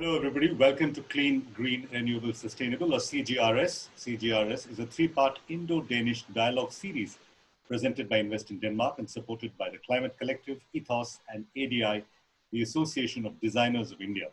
Hello, everybody. Welcome to Clean, Green, Renewable, Sustainable, or CGRS. CGRS is a three-part Indo-Danish Dialogue Series presented by Invest in Denmark and supported by the Climate Collective, Ethos, and ADI, the Association of Designers of India.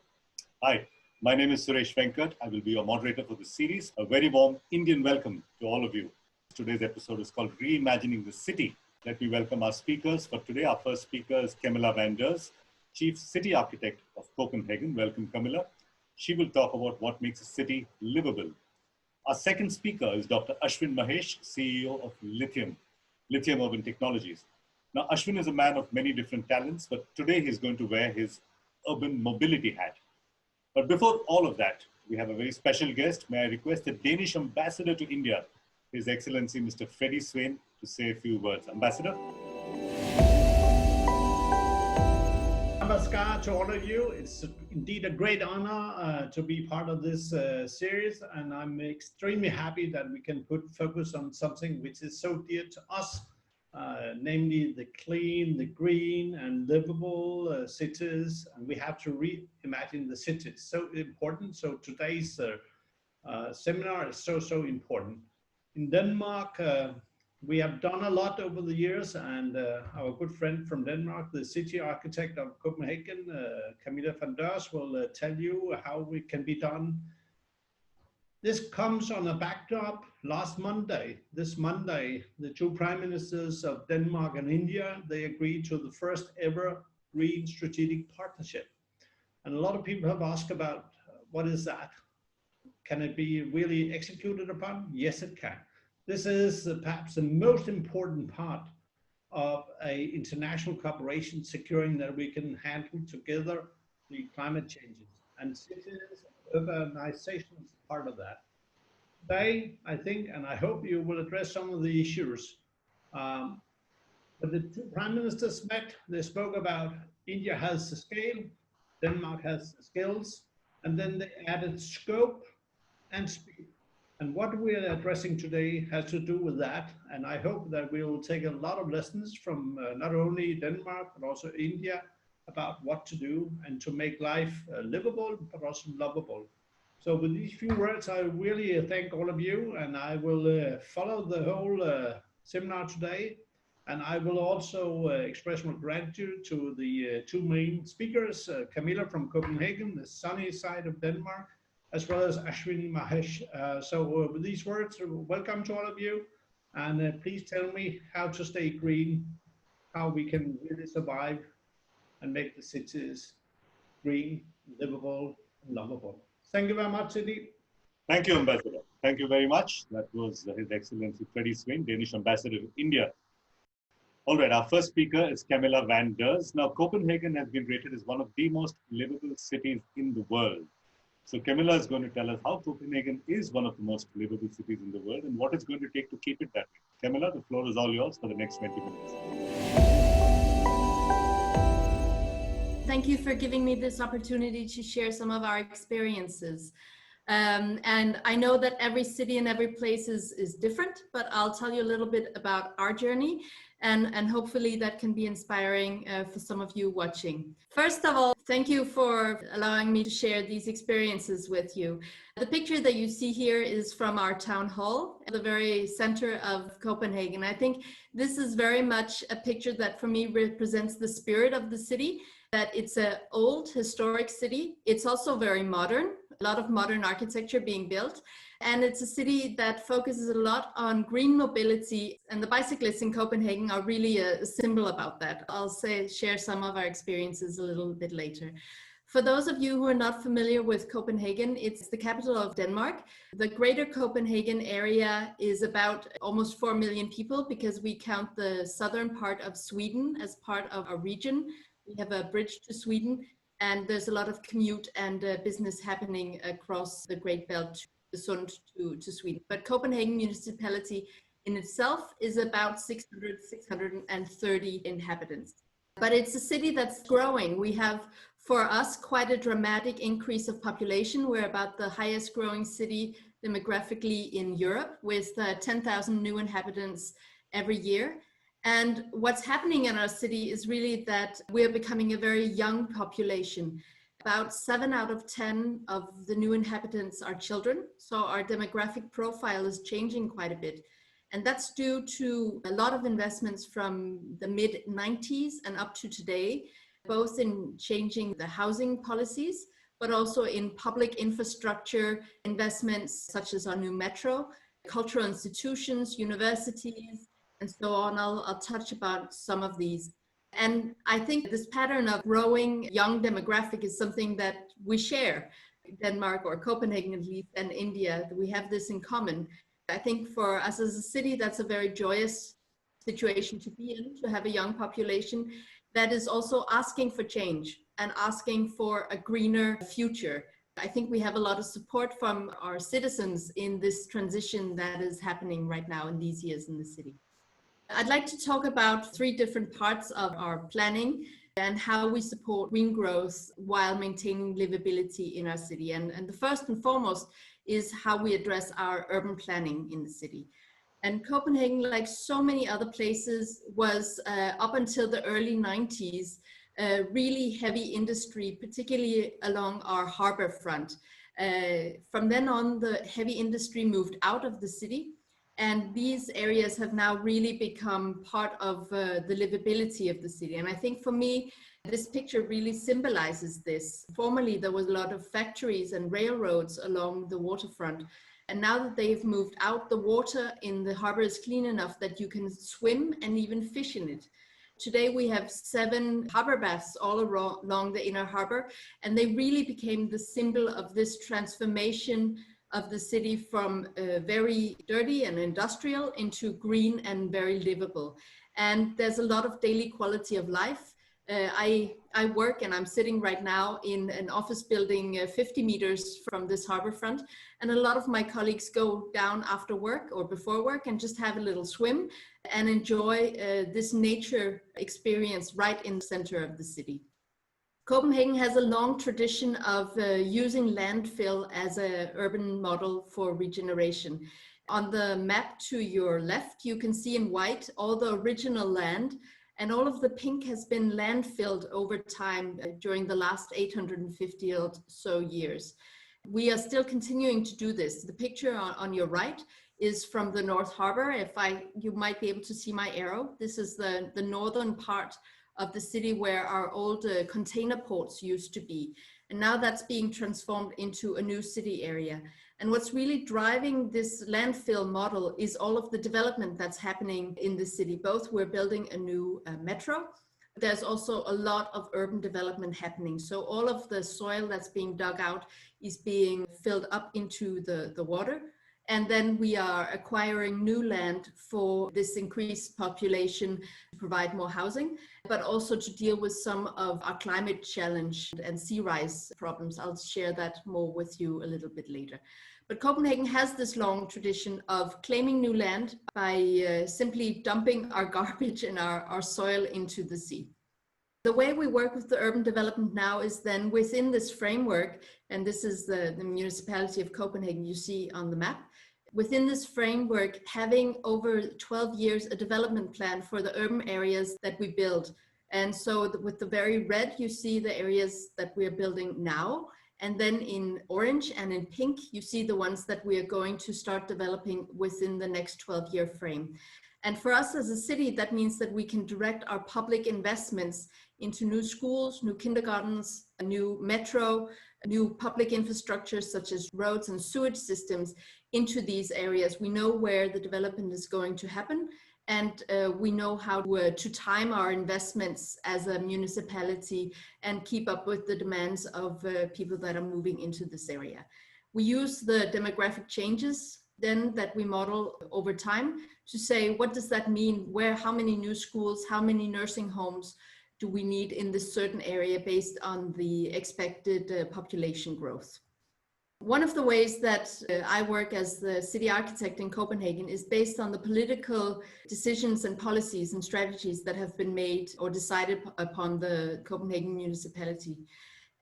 Hi, my name is Suresh Venkat. I will be your moderator for this series. A very warm Indian welcome to all of you. Today's episode is called Reimagining the City. Let me welcome our speakers for today. Our first speaker is Camilla van Deurs, Chief City Architect of Copenhagen. Welcome, Camilla. She will talk about what makes a city livable. Our second speaker is Dr. Ashwin Mahesh, CEO of Lithium Urban Technologies. Now, Ashwin is a man of many different talents, but today he's going to wear his urban mobility hat. But before all of that, we have a very special guest. May I request the Danish ambassador to India, His Excellency Mr. Freddie Swain, to say a few words. Ambassador. Namaskar to all of you. It's indeed a great honor to be part of this series, and I'm extremely happy that we can put focus on something which is so dear to us, namely the clean, the green, and livable cities. And we have to reimagine the cities. So important. So today's seminar is so important. In Denmark, we have done a lot over the years, and our good friend from Denmark, the city architect of Copenhagen, Camilla van Deurs, will tell you how it can be done. This comes on a backdrop. This Monday, the two prime ministers of Denmark and India, they agreed to the first ever green strategic partnership. And a lot of people have asked about what is that? Can it be really executed upon? Yes, it can. This is perhaps the most important part of an international cooperation, securing that we can handle together the climate changes. And cities, urbanization is part of that. Today, I think, and I hope you will address some of the issues. But the two prime ministers met, they spoke about India has the scale, Denmark has the skills, and then they added scope and speed. And what we are addressing today has to do with that. And I hope that we will take a lot of lessons from not only Denmark, but also India about what to do and to make life livable, but also lovable. So with these few words, I really thank all of you, and I will follow the whole seminar today. And I will also express my gratitude to the two main speakers, Camilla from Copenhagen, the sunny side of Denmark, as well as Ashwin Mahesh. So with these words, welcome to all of you. And please tell me how to stay green, how we can really survive and make the cities green, livable, and lovable. Thank you very much, Cindy. Thank you, Ambassador. Thank you very much. That was His Excellency Freddie Swain, Danish Ambassador to India. All right, our first speaker is Camilla van Deurs. Now, Copenhagen has been rated as one of the most livable cities in the world. So Camilla is going to tell us how Copenhagen is one of the most livable cities in the world and what it's going to take to keep it that way. Camilla, the floor is all yours for the next 20 minutes. Thank you for giving me this opportunity to share some of our experiences. And I know that every city and every place is different, but I'll tell you a little bit about our journey, and hopefully that can be inspiring for some of you watching. First of all, thank you for allowing me to share these experiences with you. The picture that you see here is from our town hall at the very center of Copenhagen. I think this is very much a picture that for me represents the spirit of the city, that it's an old historic city. It's also very modern. A lot of modern architecture being built. And it's a city that focuses a lot on green mobility, and the bicyclists in Copenhagen are really a symbol about that. I'll share some of our experiences a little bit later. For those of you who are not familiar with Copenhagen, it's the capital of Denmark. The greater Copenhagen area is about almost 4 million people because we count the southern part of Sweden as part of a region. We have a bridge to Sweden. And there's a lot of commute and business happening across the Great Belt, the Sund to Sweden. But Copenhagen municipality in itself is about 630 inhabitants. But it's a city that's growing. We have, for us, quite a dramatic increase of population. We're about the highest growing city demographically in Europe, with 10,000 new inhabitants every year. And what's happening in our city is really that we're becoming a very young population. About 7 out of 10 of the new inhabitants are children. So our demographic profile is changing quite a bit. And that's due to a lot of investments from the mid-90s and up to today, both in changing the housing policies, but also in public infrastructure investments such as our new metro, cultural institutions, universities, and so on. I'll touch about some of these. And I think this pattern of growing young demographic is something that we share, Denmark or Copenhagen at least, and India. We have this in common. I think for us as a city, that's a very joyous situation to be in, to have a young population that is also asking for change and asking for a greener future. I think we have a lot of support from our citizens in this transition that is happening right now in these years in the city. I'd like to talk about 3 different parts of our planning and how we support green growth while maintaining livability in our city. And the first and foremost is how we address our urban planning in the city. And Copenhagen, like so many other places, was up until the early 90s, really heavy industry, particularly along our harbor front. From then on, the heavy industry moved out of the city. And these areas have now really become part of the livability of the city. And I think for me, this picture really symbolizes this. Formerly, there was a lot of factories and railroads along the waterfront. And now that they've moved out, the water in the harbor is clean enough that you can swim and even fish in it. Today, we have 7 harbor baths all along the inner harbor, and they really became the symbol of this transformation of the city from very dirty and industrial into green and very livable. And there's a lot of daily quality of life. I work, and I'm sitting right now in an office building 50 meters from this harbor front. And a lot of my colleagues go down after work or before work and just have a little swim and enjoy this nature experience right in the center of the city. Copenhagen has a long tradition of using landfill as an urban model for regeneration. On the map to your left, you can see in white all the original land, and all of the pink has been landfilled over time during the last 850 or so years. We are still continuing to do this. The picture on your right is from the North Harbor. You might be able to see my arrow. This is the northern part of the city where our old container ports used to be. And now that's being transformed into a new city area. And what's really driving this landfill model is all of the development that's happening in the city. Both we're building a new metro. There's also a lot of urban development happening. So all of the soil that's being dug out is being filled up into the water. And then we are acquiring new land for this increased population to provide more housing, but also to deal with some of our climate challenge and sea rise problems. I'll share that more with you a little bit later. But Copenhagen has this long tradition of claiming new land by simply dumping our garbage and our soil into the sea. The way we work with the urban development now is then within this framework, and this is the municipality of Copenhagen you see on the map. Within this framework, having over 12 years a development plan for the urban areas that we build. And so with the very red, you see the areas that we are building now. And then in orange and in pink, you see the ones that we are going to start developing within the next 12-year frame. And for us as a city, that means that we can direct our public investments into new schools, new kindergartens, a new metro, new public infrastructure such as roads and sewage systems into these areas. We know where the development is going to happen, and we know how to time our investments as a municipality and keep up with the demands of people that are moving into this area. We use the demographic changes then that we model over time to say, what does that mean? How many new schools, how many nursing homes do we need in this certain area based on the expected population growth? One of the ways that I work as the city architect in Copenhagen is based on the political decisions and policies and strategies that have been made or decided upon the Copenhagen municipality.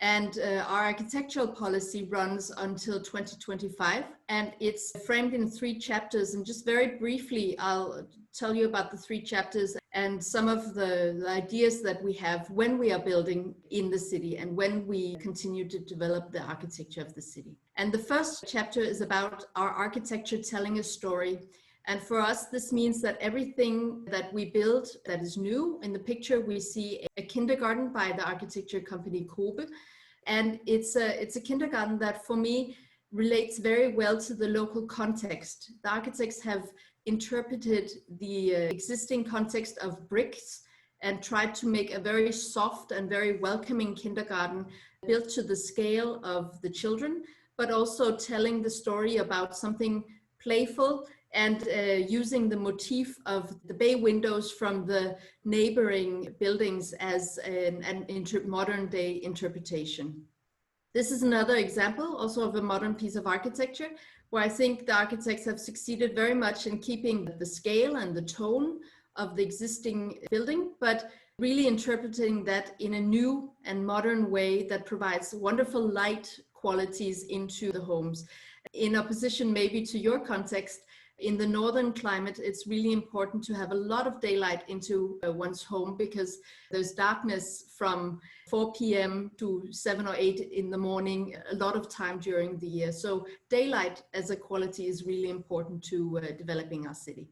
And our architectural policy runs until 2025, and it's framed in 3 chapters. And just very briefly, I'll tell you about the 3 chapters and some of the ideas that we have when we are building in the city and when we continue to develop the architecture of the city. And the first chapter is about our architecture telling a story. And for us, this means that everything that we build that is new, in the picture we see a kindergarten by the architecture company Kobe. And it's a kindergarten that for me relates very well to the local context. The architects have interpreted the existing context of bricks and tried to make a very soft and very welcoming kindergarten built to the scale of the children, but also telling the story about something playful and using the motif of the bay windows from the neighboring buildings as an modern day interpretation. This is another example also of a modern piece of architecture where I think the architects have succeeded very much in keeping the scale and the tone of the existing building, but really interpreting that in a new and modern way that provides wonderful light qualities into the homes. In opposition maybe to your context, in the northern climate, it's really important to have a lot of daylight into one's home because there's darkness from 4 p.m. to 7 or 8 in the morning, a lot of time during the year. So daylight as a quality is really important to developing our city.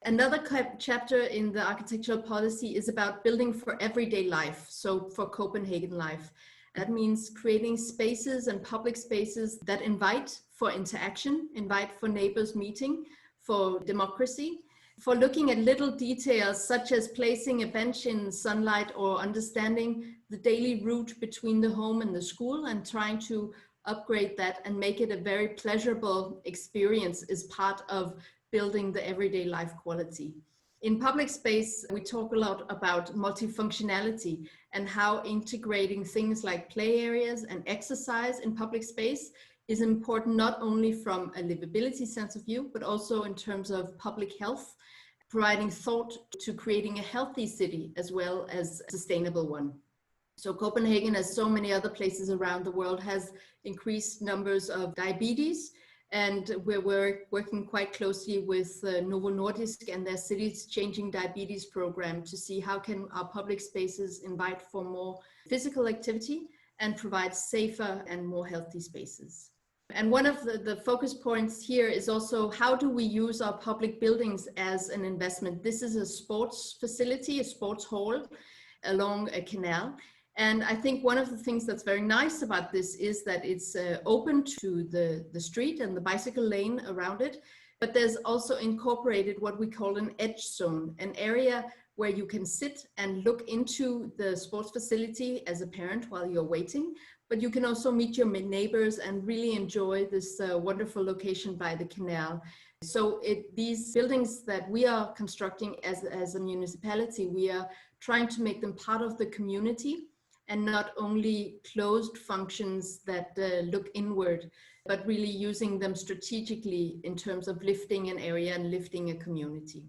Another chapter in the architectural policy is about building for everyday life, so for Copenhagen life. That means creating spaces and public spaces that invite for interaction, invite for neighbors meeting, for democracy, for looking at little details such as placing a bench in sunlight or understanding the daily route between the home and the school and trying to upgrade that and make it a very pleasurable experience is part of building the everyday life quality. In public space, we talk a lot about multifunctionality and how integrating things like play areas and exercise in public space is important not only from a livability sense of view, but also in terms of public health, providing thought to creating a healthy city as well as a sustainable one. So Copenhagen, as so many other places around the world, has increased numbers of diabetes, and we're working quite closely with Novo Nordisk and their cities changing diabetes program to see how can our public spaces invite for more physical activity and provide safer and more healthy spaces. And one of the focus points here is also how do we use our public buildings as an investment? This is a sports facility, a sports hall along a canal. And I think one of the things that's very nice about this is that it's open to the street and the bicycle lane around it, but there's also incorporated what we call an edge zone, an area where you can sit and look into the sports facility as a parent while you're waiting, but you can also meet your neighbors and really enjoy this wonderful location by the canal. So these buildings that we are constructing as a municipality, we are trying to make them part of the community and not only closed functions that look inward, but really using them strategically in terms of lifting an area and lifting a community.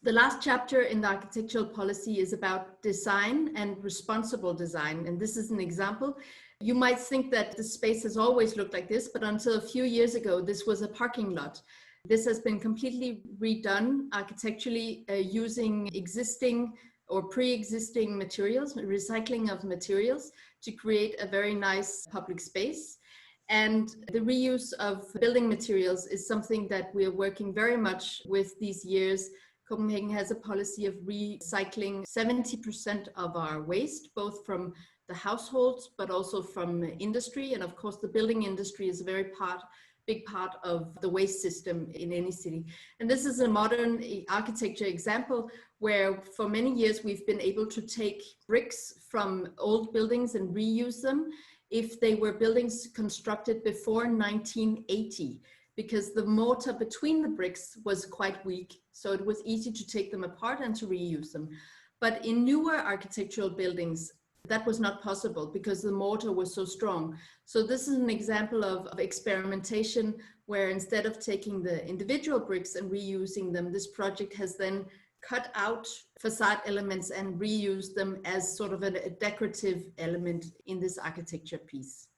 The last chapter in the architectural policy is about design and responsible design. And this is an example. You might think that the space has always looked like this, but until a few years ago, this was a parking lot. This has been completely redone architecturally using existing or pre-existing materials, recycling of materials to create a very nice public space. And the reuse of building materials is something that we're working very much with these years. Copenhagen has a policy of recycling 70% of our waste, both from the households, but also from industry. And of course, the building industry is a very big part of the waste system in any city. And this is a modern architecture example where for many years we've been able to take bricks from old buildings and reuse them if they were buildings constructed before 1980. Because the mortar between the bricks was quite weak. So it was easy to take them apart and to reuse them. But in newer architectural buildings, that was not possible because the mortar was so strong. So this is an example of experimentation where instead of taking the individual bricks and reusing them, this project has then cut out facade elements and reused them as sort of a decorative element in this architecture piece.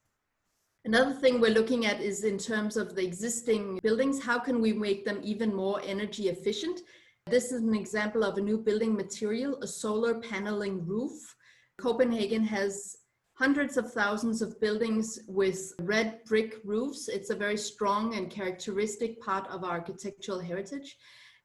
Another thing we're looking at is in terms of the existing buildings, how can we make them even more energy efficient? This is an example of a new building material, a solar paneling roof. Copenhagen has hundreds of thousands of buildings with red brick roofs. It's a very strong and characteristic part of our architectural heritage.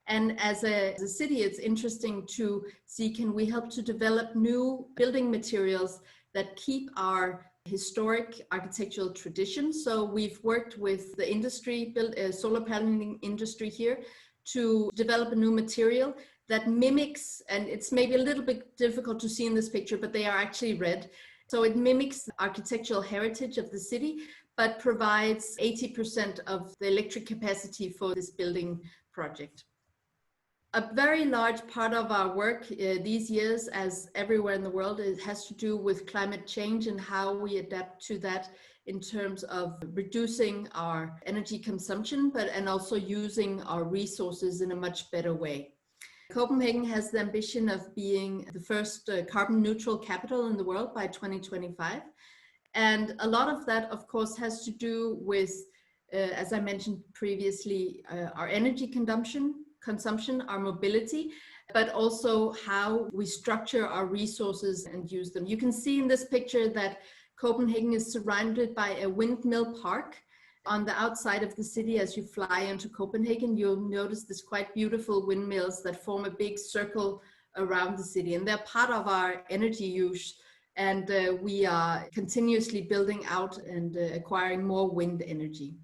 And as a city, it's interesting to see, can we help to develop new building materials that keep our historic architectural traditions? So we've worked with the industry, solar paneling industry here, to develop a new material that mimics, and it's maybe a little bit difficult to see in this picture, but they are actually red. So it mimics the architectural heritage of the city, but provides 80% of the electric capacity for this building project. A very large part of our work these years, as everywhere in the world, it has to do with climate change and how we adapt to that in terms of reducing our energy consumption, and also using our resources in a much better way. Copenhagen has the ambition of being the first carbon neutral capital in the world by 2025. And a lot of that, of course, has to do with, as I mentioned previously, our energy consumption, our mobility, but also how we structure our resources and use them. You can see in this picture that Copenhagen is surrounded by a windmill park. On the outside of the city, as you fly into Copenhagen, you'll notice this quite beautiful windmills that form a big circle around the city, and they're part of our energy use. And we are continuously building out and acquiring more wind energy.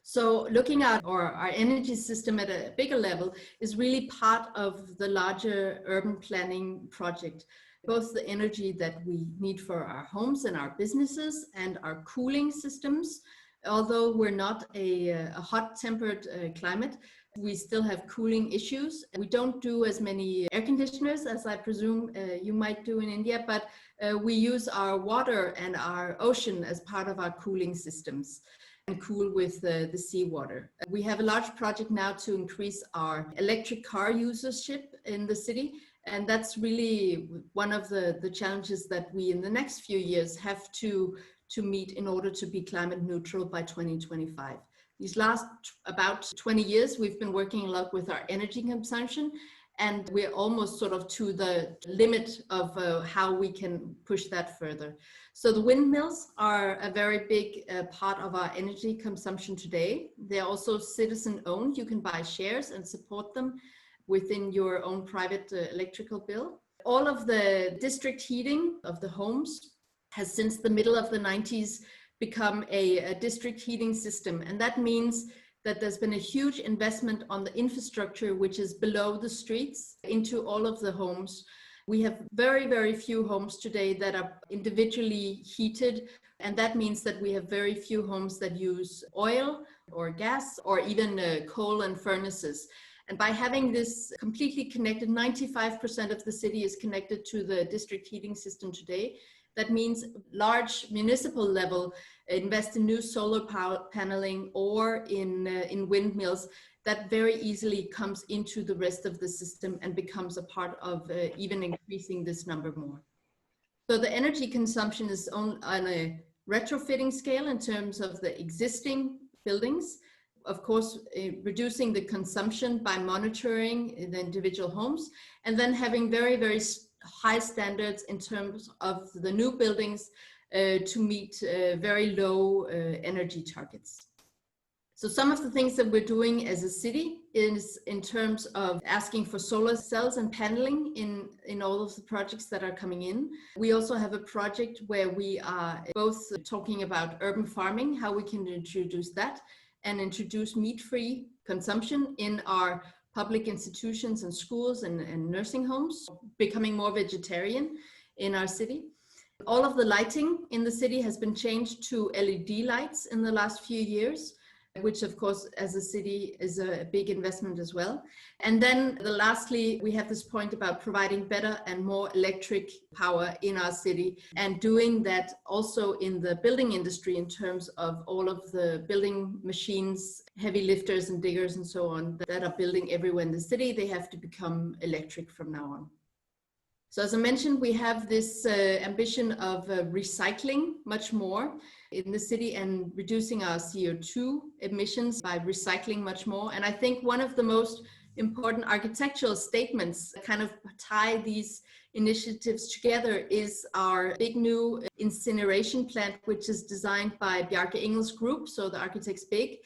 So looking at our energy system at a bigger level is really part of the larger urban planning project. Both the energy that we need for our homes and our businesses and our cooling systems. Although we're not a hot-tempered climate, we still have cooling issues. We don't do as many air conditioners as I presume you might do in India, but we use our water and our ocean as part of our cooling systems and cool with the seawater. We have a large project now to increase our electric car usership in the city. And that's really one of the challenges that we in the next few years have to meet in order to be climate neutral by 2025. These last about 20 years, we've been working a lot with our energy consumption, and we're almost sort of to the limit of how we can push that further. So the windmills are a very big part of our energy consumption today. They're also citizen owned. You can buy shares and support them within your own private electrical bill. All of the district heating of the homes has since the middle of the 90s become a district heating system. And that means that there's been a huge investment on the infrastructure, which is below the streets, into all of the homes. We have very, very few homes today that are individually heated. And that means that we have very few homes that use oil or gas or even coal and furnaces. And by having this completely connected, 95% of the city is connected to the district heating system today. That means large municipal level invest in new solar power paneling or in windmills that very easily comes into the rest of the system and becomes a part of even increasing this number more. So the energy consumption is on a retrofitting scale in terms of the existing buildings. Of course, reducing the consumption by monitoring the individual homes, and then having very, very high standards in terms of the new buildings to meet very low energy targets. So some of the things that we're doing as a city is in terms of asking for solar cells and paneling in all of the projects that are coming in. We also have a project where we are both talking about urban farming, how we can introduce that, and introduce meat-free consumption in our public institutions and schools and nursing homes, becoming more vegetarian in our city. All of the lighting in the city has been changed to LED lights in the last few years, which of course as a city is a big investment as well. And then lastly, we have this point about providing better and more electric power in our city, and doing that also in the building industry in terms of all of the building machines, heavy lifters and diggers and so on that are building everywhere in the city. They have to become electric from now on. So as I mentioned, we have this ambition of recycling much more in the city and reducing our CO2 emissions by recycling much more. And I think one of the most important architectural statements that kind of tie these initiatives together is our big new incineration plant, which is designed by Bjarke Ingels Group, so the architect's big.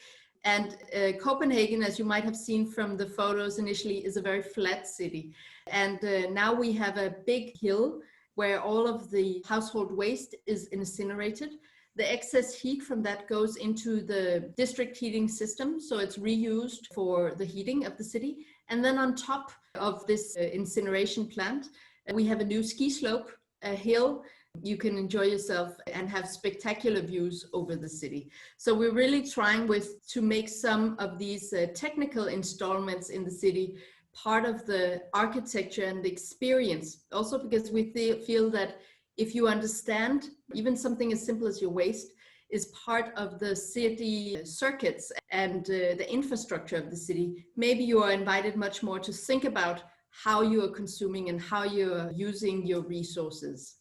And Copenhagen, as you might have seen from the photos initially, is a very flat city. And now we have a big hill where all of the household waste is incinerated. The excess heat from that goes into the district heating system, so it's reused for the heating of the city. And then on top of this incineration plant, we have a new ski slope, a hill. You can enjoy yourself and have spectacular views over the city. So we're really trying to make some of these technical installments in the city part of the architecture and the experience. Also because we feel that if you understand even something as simple as your waste is part of the city circuits and the infrastructure of the city, maybe you are invited much more to think about how you are consuming and how you're using your resources.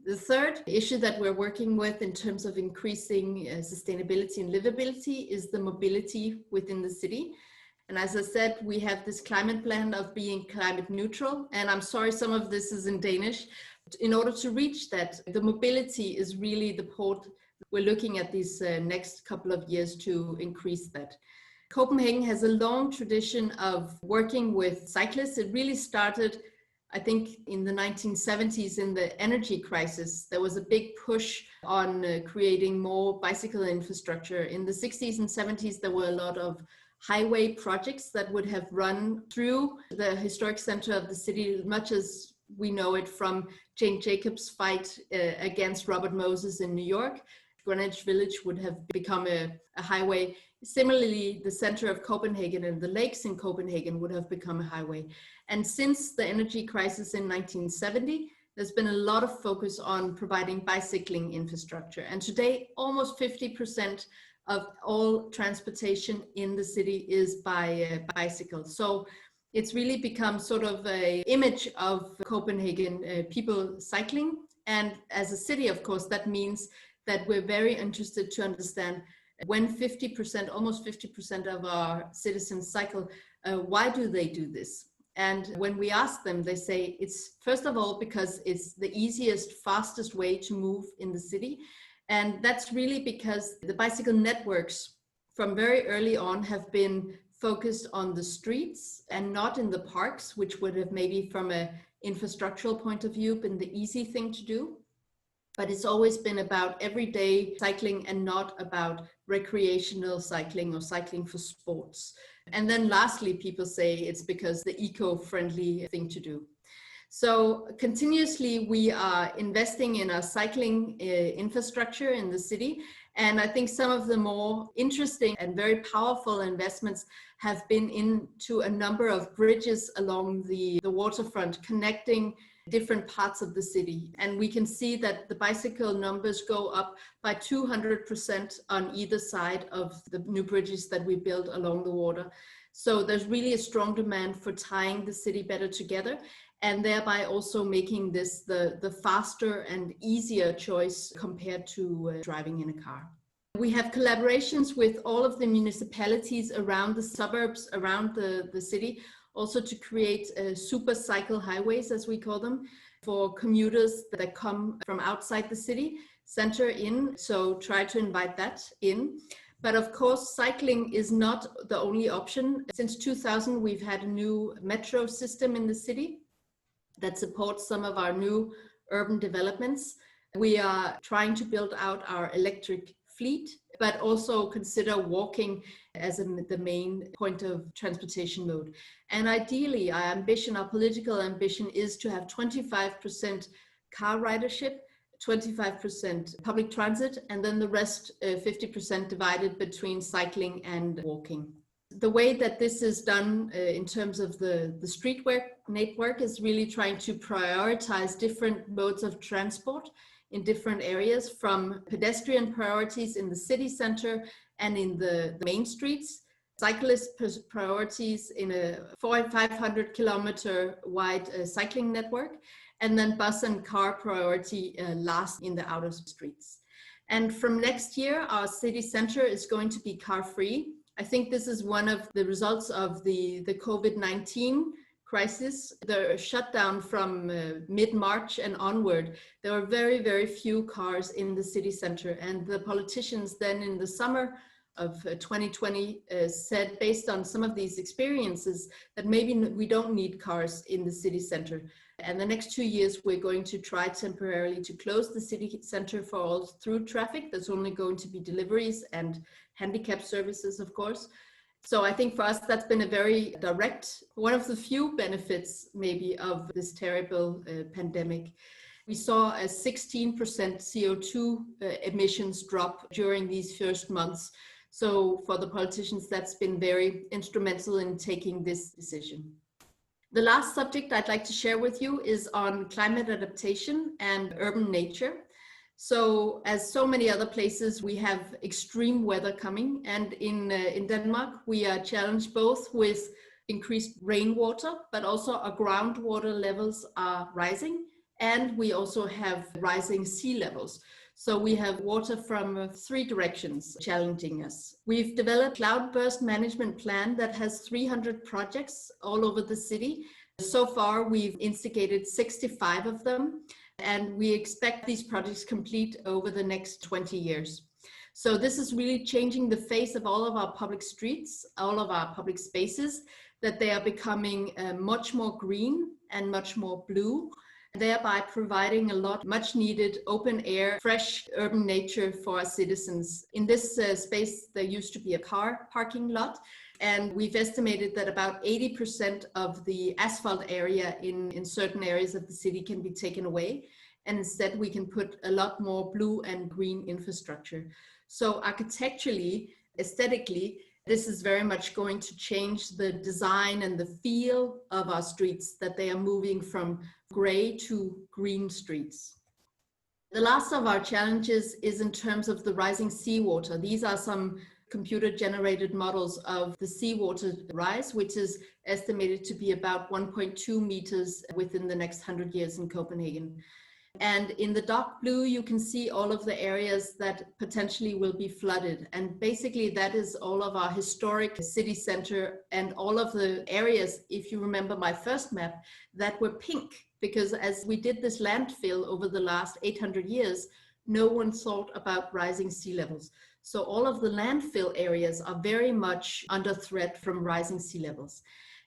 The third issue that we're working with in terms of increasing sustainability and livability is the mobility within the city. And as I said, we have this climate plan of being climate neutral. And I'm sorry, some of this is in Danish. In order to reach that, the mobility is really the port. We're looking at these next couple of years to increase that. Copenhagen has a long tradition of working with cyclists. It really started, I think, in the 1970s in the energy crisis. There was a big push on creating more bicycle infrastructure. In the 60s and 70s, there were a lot of highway projects that would have run through the historic center of the city, much as we know it from Jane Jacobs' fight against Robert Moses in New York. Greenwich Village would have become a highway. Similarly, the center of Copenhagen and the lakes in Copenhagen would have become a highway. And since the energy crisis in 1970, there's been a lot of focus on providing bicycling infrastructure. And today, almost 50% of all transportation in the city is by bicycle. So it's really become sort of an image of Copenhagen, people cycling. And as a city, of course, that means that we're very interested to understand when 50%, almost 50% of our citizens cycle, why do they do this? And when we ask them, they say it's first of all because it's the easiest, fastest way to move in the city. And that's really because the bicycle networks from very early on have been focused on the streets and not in the parks, which would have maybe from an infrastructural point of view been the easy thing to do. But it's always been about everyday cycling and not about recreational cycling or cycling for sports. And then lastly, people say it's because the eco-friendly thing to do. So continuously, we are investing in our cycling infrastructure in the city. And I think some of the more interesting and very powerful investments have been into a number of bridges along the waterfront, connecting different parts of the city. And we can see that the bicycle numbers go up by 200% on either side of the new bridges that we build along the water. So there's really a strong demand for tying the city better together, and thereby also making this the faster and easier choice compared to driving in a car. We have collaborations with all of the municipalities around the suburbs, around the city, also to create super cycle highways, as we call them, for commuters that come from outside the city center in. So try to invite that in. But of course, cycling is not the only option. Since 2000, we've had a new metro system in the city that supports some of our new urban developments. We are trying to build out our electric fleet, but also consider walking as the main point of transportation mode. And ideally, our political ambition is to have 25% car ridership, 25% public transit, and then the rest, 50% divided between cycling and walking. The way that this is done in terms of the street network is really trying to prioritize different modes of transport in different areas, from pedestrian priorities in the city center and in the main streets, cyclist priorities in a 500 kilometer wide cycling network, and then bus and car priority last in the outer streets. And from next year, our city center is going to be car-free. I think this is one of the results of the COVID-19 crisis. The shutdown from mid-March and onward, there were very, very few cars in the city center. And the politicians then in the summer of 2020 said, based on some of these experiences, that maybe we don't need cars in the city center. And the next 2 years, we're going to try temporarily to close the city center for all through traffic. There's only going to be deliveries and handicap services, of course. So I think for us, that's been a very direct, one of the few benefits maybe of this terrible pandemic. We saw a 16% CO2 emissions drop during these first months. So for the politicians, that's been very instrumental in taking this decision. The last subject I'd like to share with you is on climate adaptation and urban nature. So as so many other places, we have extreme weather coming, and in Denmark, we are challenged both with increased rainwater, but also our groundwater levels are rising, and we also have rising sea levels. So we have water from 3 directions challenging us. We've developed a cloudburst management plan that has 300 projects all over the city. So far, we've instigated 65 of them, and we expect these projects complete over the next 20 years. So this is really changing the face of all of our public streets, all of our public spaces, that they are becoming much more green and much more blue, thereby providing a lot much needed open air, fresh urban nature for our citizens. In this space, there used to be a car parking lot, and we've estimated that about 80% of the asphalt area in certain areas of the city can be taken away. And instead, we can put a lot more blue and green infrastructure. So architecturally, aesthetically, this is very much going to change the design and the feel of our streets, that they are moving from gray to green streets. The last of our challenges is in terms of the rising seawater. These are some computer-generated models of the seawater rise, which is estimated to be about 1.2 meters within the next 100 years in Copenhagen. And in the dark blue, you can see all of the areas that potentially will be flooded. And basically that is all of our historic city center and all of the areas, if you remember my first map, that were pink. Because as we did this landfill over the last 800 years, no one thought about rising sea levels. So all of the landfill areas are very much under threat from rising sea levels.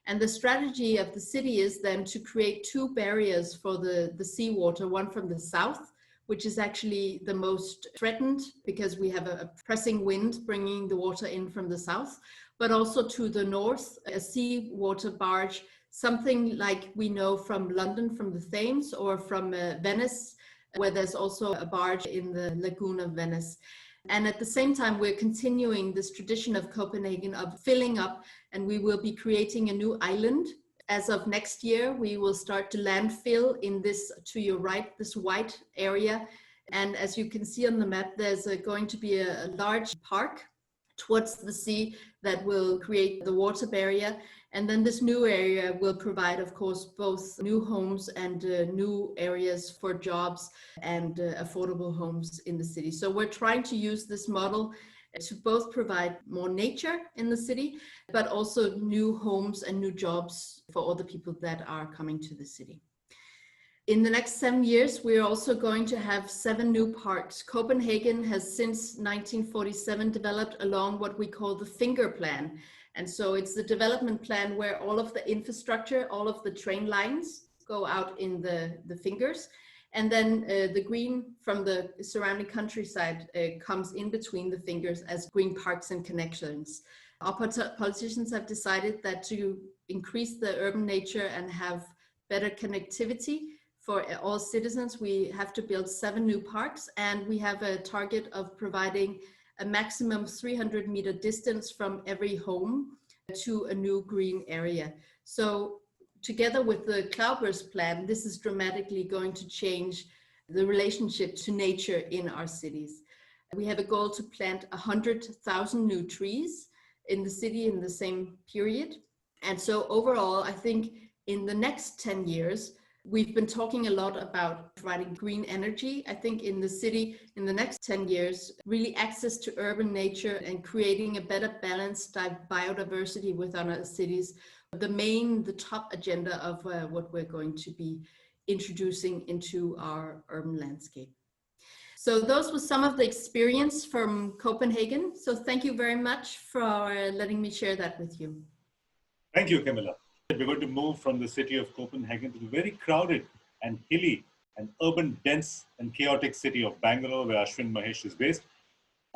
And the strategy of the city is then to create 2 barriers for the seawater, one from the south, which is actually the most threatened because we have a pressing wind bringing the water in from the south, but also to the north, a seawater barge, something like we know from London, from the Thames, or from Venice, where there's also a barge in the lagoon of Venice. And at the same time, we're continuing this tradition of Copenhagen of filling up, and we will be creating a new island. As of next year, we will start to landfill in this, to your right, this white area. And as you can see on the map, there's going to be a large park towards the sea that will create the water barrier. And then this new area will provide, of course, both new homes and new areas for jobs and affordable homes in the city. So we're trying to use this model to both provide more nature in the city, but also new homes and new jobs for all the people that are coming to the city. In the next 7 years, we're also going to have 7 new parks. Copenhagen has since 1947 developed along what we call the finger plan. And so it's the development plan where all of the infrastructure, all of the train lines go out in the fingers. And then the green from the surrounding countryside comes in between the fingers as green parks and connections. Our politicians have decided that to increase the urban nature and have better connectivity for all citizens, we have to build 7 new parks, and we have a target of providing a maximum 300-meter distance from every home to a new green area. So together with the cloudburst plan, this is dramatically going to change the relationship to nature in our cities. We have a goal to plant 100,000 new trees in the city in the same period. And so overall, I think in the next 10 years, We've been talking a lot about providing green energy. I think in the city, in the next 10 years, really access to urban nature and creating a better balanced biodiversity within our cities, the top agenda of what we're going to be introducing into our urban landscape. So those were some of the experience from Copenhagen. So thank you very much for letting me share that with you. Thank you, Camilla. We're going to move from the city of Copenhagen to the very crowded and hilly and urban, dense and chaotic city of Bangalore, where Ashwin Mahesh is based.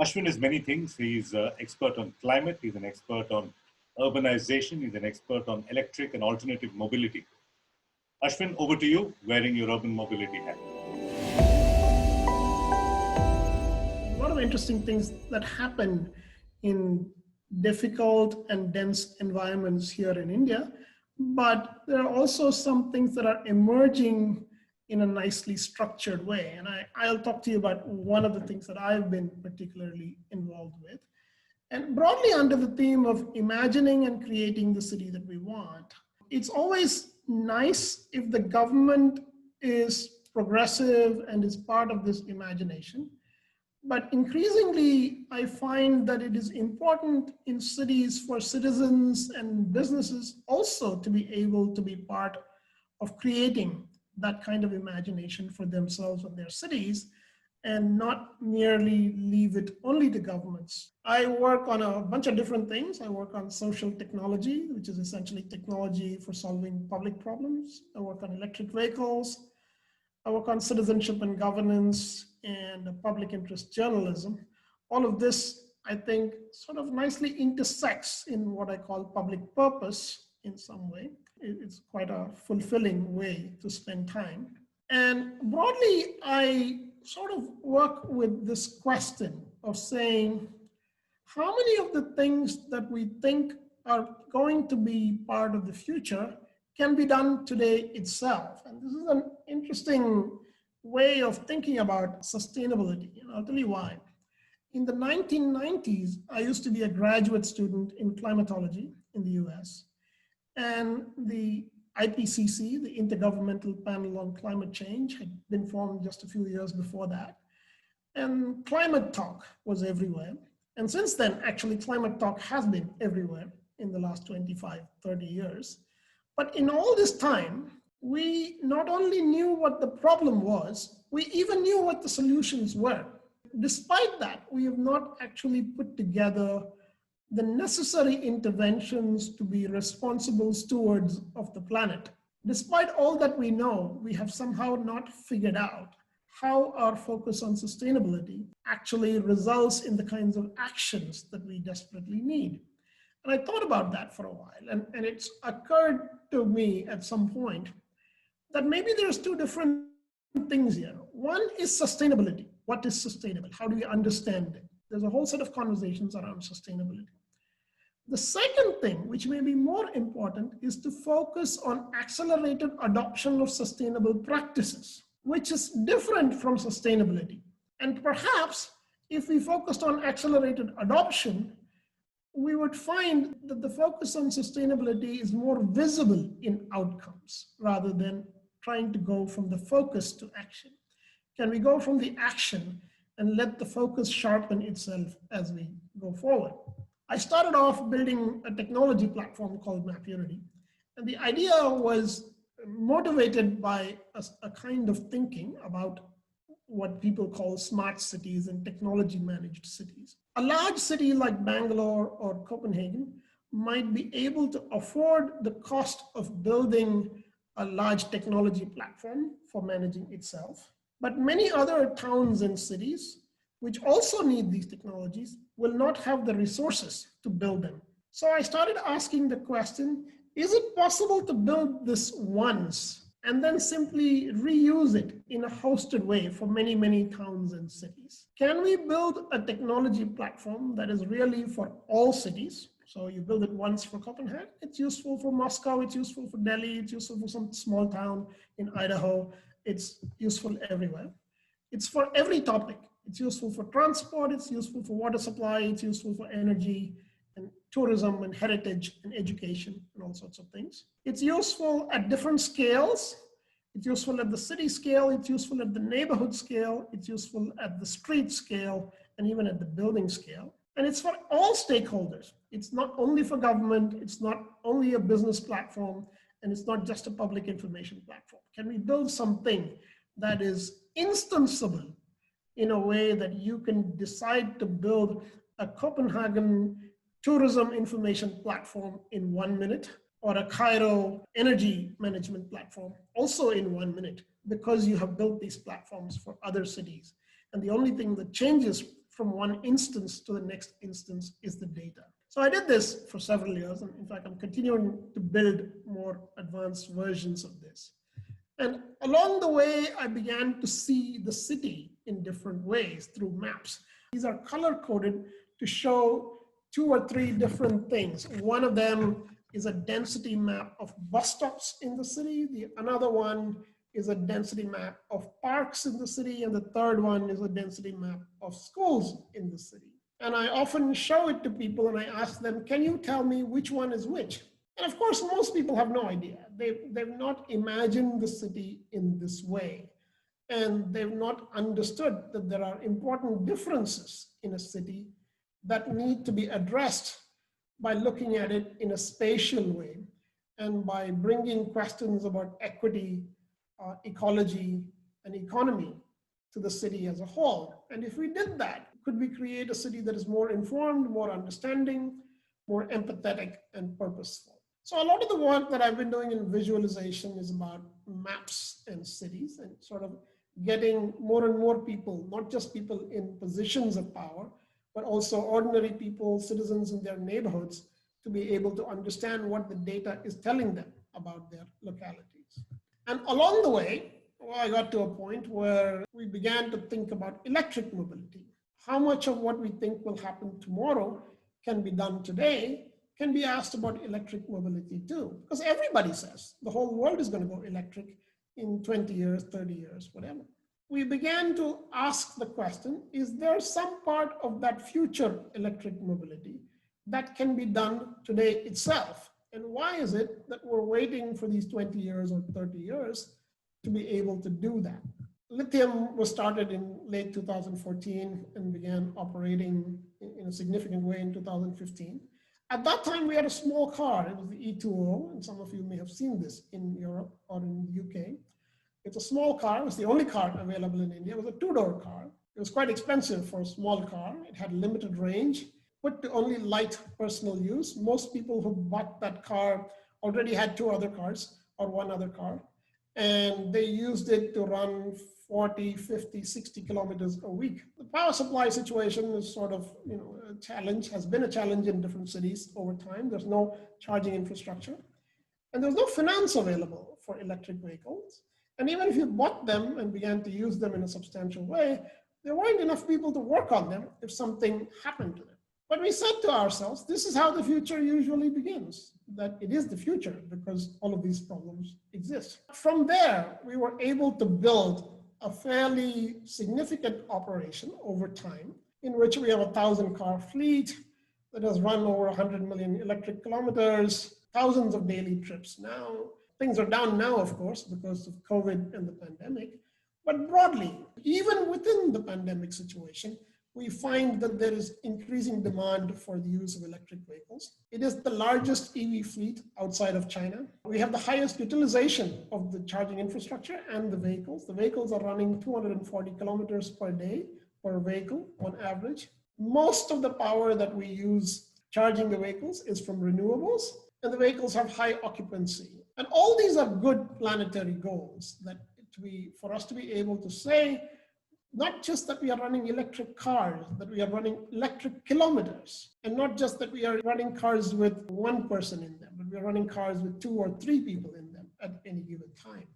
Ashwin is many things. He's an expert on climate. He's an expert on urbanization. He's an expert on electric and alternative mobility. Ashwin, over to you, wearing your urban mobility hat. A lot of interesting things that happen in difficult and dense environments here in India, but there are also some things that are emerging in a nicely structured way. And I'll talk to you about one of the things that I've been particularly involved with. And broadly under the theme of imagining and creating the city that we want, it's always nice if the government is progressive and is part of this imagination. But increasingly, I find that it is important in cities for citizens and businesses also to be able to be part of creating that kind of imagination for themselves and their cities, and not merely leave it only to governments. I work on a bunch of different things. I work on social technology, which is essentially technology for solving public problems. I work on electric vehicles. I work on citizenship and governance and public interest journalism. All of this, I think, sort of nicely intersects in what I call public purpose in some way. It's quite a fulfilling way to spend time. And broadly, I sort of work with this question of saying, how many of the things that we think are going to be part of the future can be done today itself? And this is an interesting way of thinking about sustainability. And I'll tell you why. In the 1990s, I used to be a graduate student in climatology in the US. And the IPCC, the Intergovernmental Panel on Climate Change, had been formed just a few years before that. And climate talk was everywhere. And since then, actually, climate talk has been everywhere in the last 25, 30 years. But in all this time, we not only knew what the problem was, we even knew what the solutions were. Despite that, we have not actually put together the necessary interventions to be responsible stewards of the planet. Despite all that we know, we have somehow not figured out how our focus on sustainability actually results in the kinds of actions that we desperately need. And I thought about that for a while, and it's occurred to me at some point that maybe there's two different things here. One is sustainability. What is sustainable? How do we understand it? There's a whole set of conversations around sustainability. The second thing, which may be more important, is to focus on accelerated adoption of sustainable practices, which is different from sustainability. And perhaps if we focused on accelerated adoption, we would find that the focus on sustainability is more visible in outcomes rather than trying to go from the focus to action. Can we go from the action and let the focus sharpen itself as we go forward? I started off building a technology platform called MapUnity. And the idea was motivated by a kind of thinking about what people call smart cities and technology managed cities. A large city like Bangalore or Copenhagen might be able to afford the cost of building a large technology platform for managing itself. But many other towns and cities, which also need these technologies, will not have the resources to build them. So I started asking the question, is it possible to build this once and then simply reuse it in a hosted way for many, many towns and cities? Can we build a technology platform that is really for all cities? So you build it once for Copenhagen, it's useful for Moscow, it's useful for Delhi, it's useful for some small town in Idaho, it's useful everywhere. It's for every topic. It's useful for transport, it's useful for water supply, it's useful for energy and tourism and heritage and education and all sorts of things. It's useful at different scales It's useful at the city scale, it's useful at the neighborhood scale, it's useful at the street scale, and even at the building scale. And it's for all stakeholders. It's not only for government, it's not only a business platform, and it's not just a public information platform. Can we build something that is instanceable in a way that you can decide to build a Copenhagen tourism information platform in 1 minute, or a Cairo energy management platform also in 1 minute, because you have built these platforms for other cities. And the only thing that changes from one instance to the next instance is the data. So I did this for several years, and in fact, I'm continuing to build more advanced versions of this. And along the way, I began to see the city in different ways through maps. These are color-coded to show 2 or 3 different things. One of them is a density map of bus stops in the city. Another one is a density map of parks in the city. And the third one is a density map of schools in the city. And I often show it to people and I ask them, can you tell me which one is which? And of course, most people have no idea. They've not imagined the city in this way. And they've not understood that there are important differences in a city that need to be addressed by looking at it in a spatial way and by bringing questions about equity, ecology, and economy to the city as a whole. And if we did that, could we create a city that is more informed, more understanding, more empathetic, and purposeful? So a lot of the work that I've been doing in visualization is about maps and cities and sort of getting more and more people, not just people in positions of power, but also ordinary people, citizens in their neighborhoods, to be able to understand what the data is telling them about their localities. And along the way, I got to a point where we began to think about electric mobility. How much of what we think will happen tomorrow can be done today can be asked about electric mobility too, because everybody says the whole world is going to go electric in 20 years, 30 years, whatever. We began to ask the question, is there some part of that future electric mobility that can be done today itself? And why is it that we're waiting for these 20 years or 30 years to be able to do that? Lithium was started in late 2014 and began operating in a significant way in 2015. At that time, we had a small car. It was the E2O, and some of you may have seen this in Europe or in the UK. It's a small car. It was the only car available in India. It was a 2-door car. It was quite expensive for a small car. It had limited range, put to only light personal use. Most people who bought that car already had 2 other cars or 1 other car, and they used it to run 40, 50, 60 kilometers a week. The power supply situation is sort of, a challenge, has been a challenge in different cities over time. There's no charging infrastructure, and there's no finance available for electric vehicles. And even if you bought them and began to use them in a substantial way, there weren't enough people to work on them if something happened to them. But we said to ourselves, this is how the future usually begins, that it is the future because all of these problems exist. From there, we were able to build a fairly significant operation over time in which we have a 1,000-car fleet that has run over 100 million electric kilometers, thousands of daily trips now. Things are down now, of course, because of COVID and the pandemic. But broadly, even within the pandemic situation, we find that there is increasing demand for the use of electric vehicles. It is the largest EV fleet outside of China. We have the highest utilization of the charging infrastructure and the vehicles. The vehicles are running 240 kilometers per day per vehicle on average. Most of the power that we use charging the vehicles is from renewables, and the vehicles have high occupancy. And all these are good planetary goals that for us to be able to say, not just that we are running electric cars, that we are running electric kilometers, and not just that we are running cars with 1 person in them, but we are running cars with 2 or 3 people in them at any given time.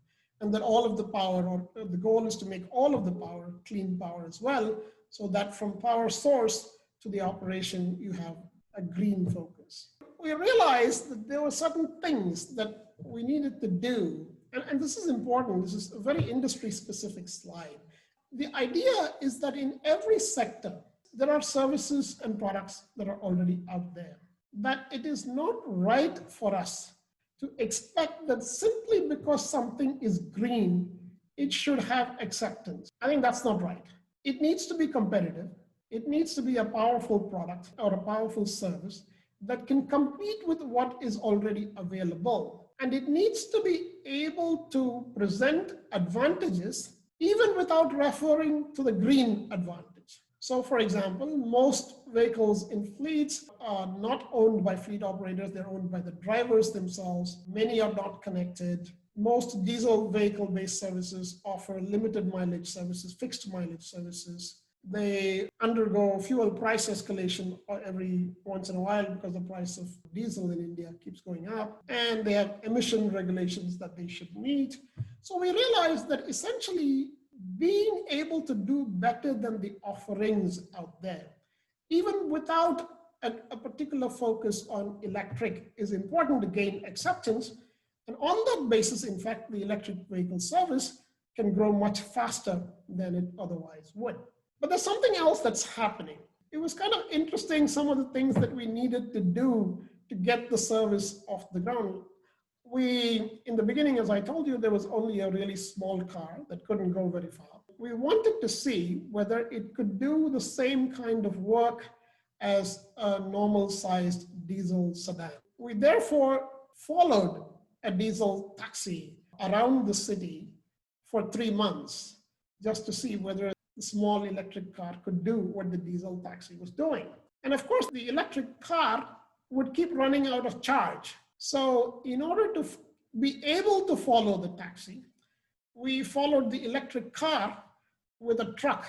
And that all of the power, or the goal is to make all of the power clean power as well, so that from power source to the operation, you have a green focus. We realized that there were certain things that we needed to do, and this is important. This is a very industry-specific slide. The idea is that in every sector, there are services and products that are already out there. That it is not right for us to expect that simply because something is green, it should have acceptance. I think that's not right. It needs to be competitive. It needs to be a powerful product or a powerful service that can compete with what is already available. And it needs to be able to present advantages even without referring to the green advantage. So for example, most vehicles in fleets are not owned by fleet operators, they're owned by the drivers themselves. Many are not connected. Most diesel vehicle-based services offer limited mileage services, fixed mileage services. They undergo fuel price escalation every once in a while because the price of diesel in India keeps going up, and they have emission regulations that they should meet. So we realized that essentially being able to do better than the offerings out there, even without a particular focus on electric, is important to gain acceptance. And on that basis, in fact, the electric vehicle service can grow much faster than it otherwise would. But there's something else that's happening. It was kind of interesting, some of the things that we needed to do to get the service off the ground. In the beginning, as I told you, there was only a really small car that couldn't go very far. We wanted to see whether it could do the same kind of work as a normal sized diesel sedan. We therefore followed a diesel taxi around the city for 3 months just to see whether the small electric car could do what the diesel taxi was doing. And of course, the electric car would keep running out of charge. So in order to be able to follow the taxi, we followed the electric car with a truck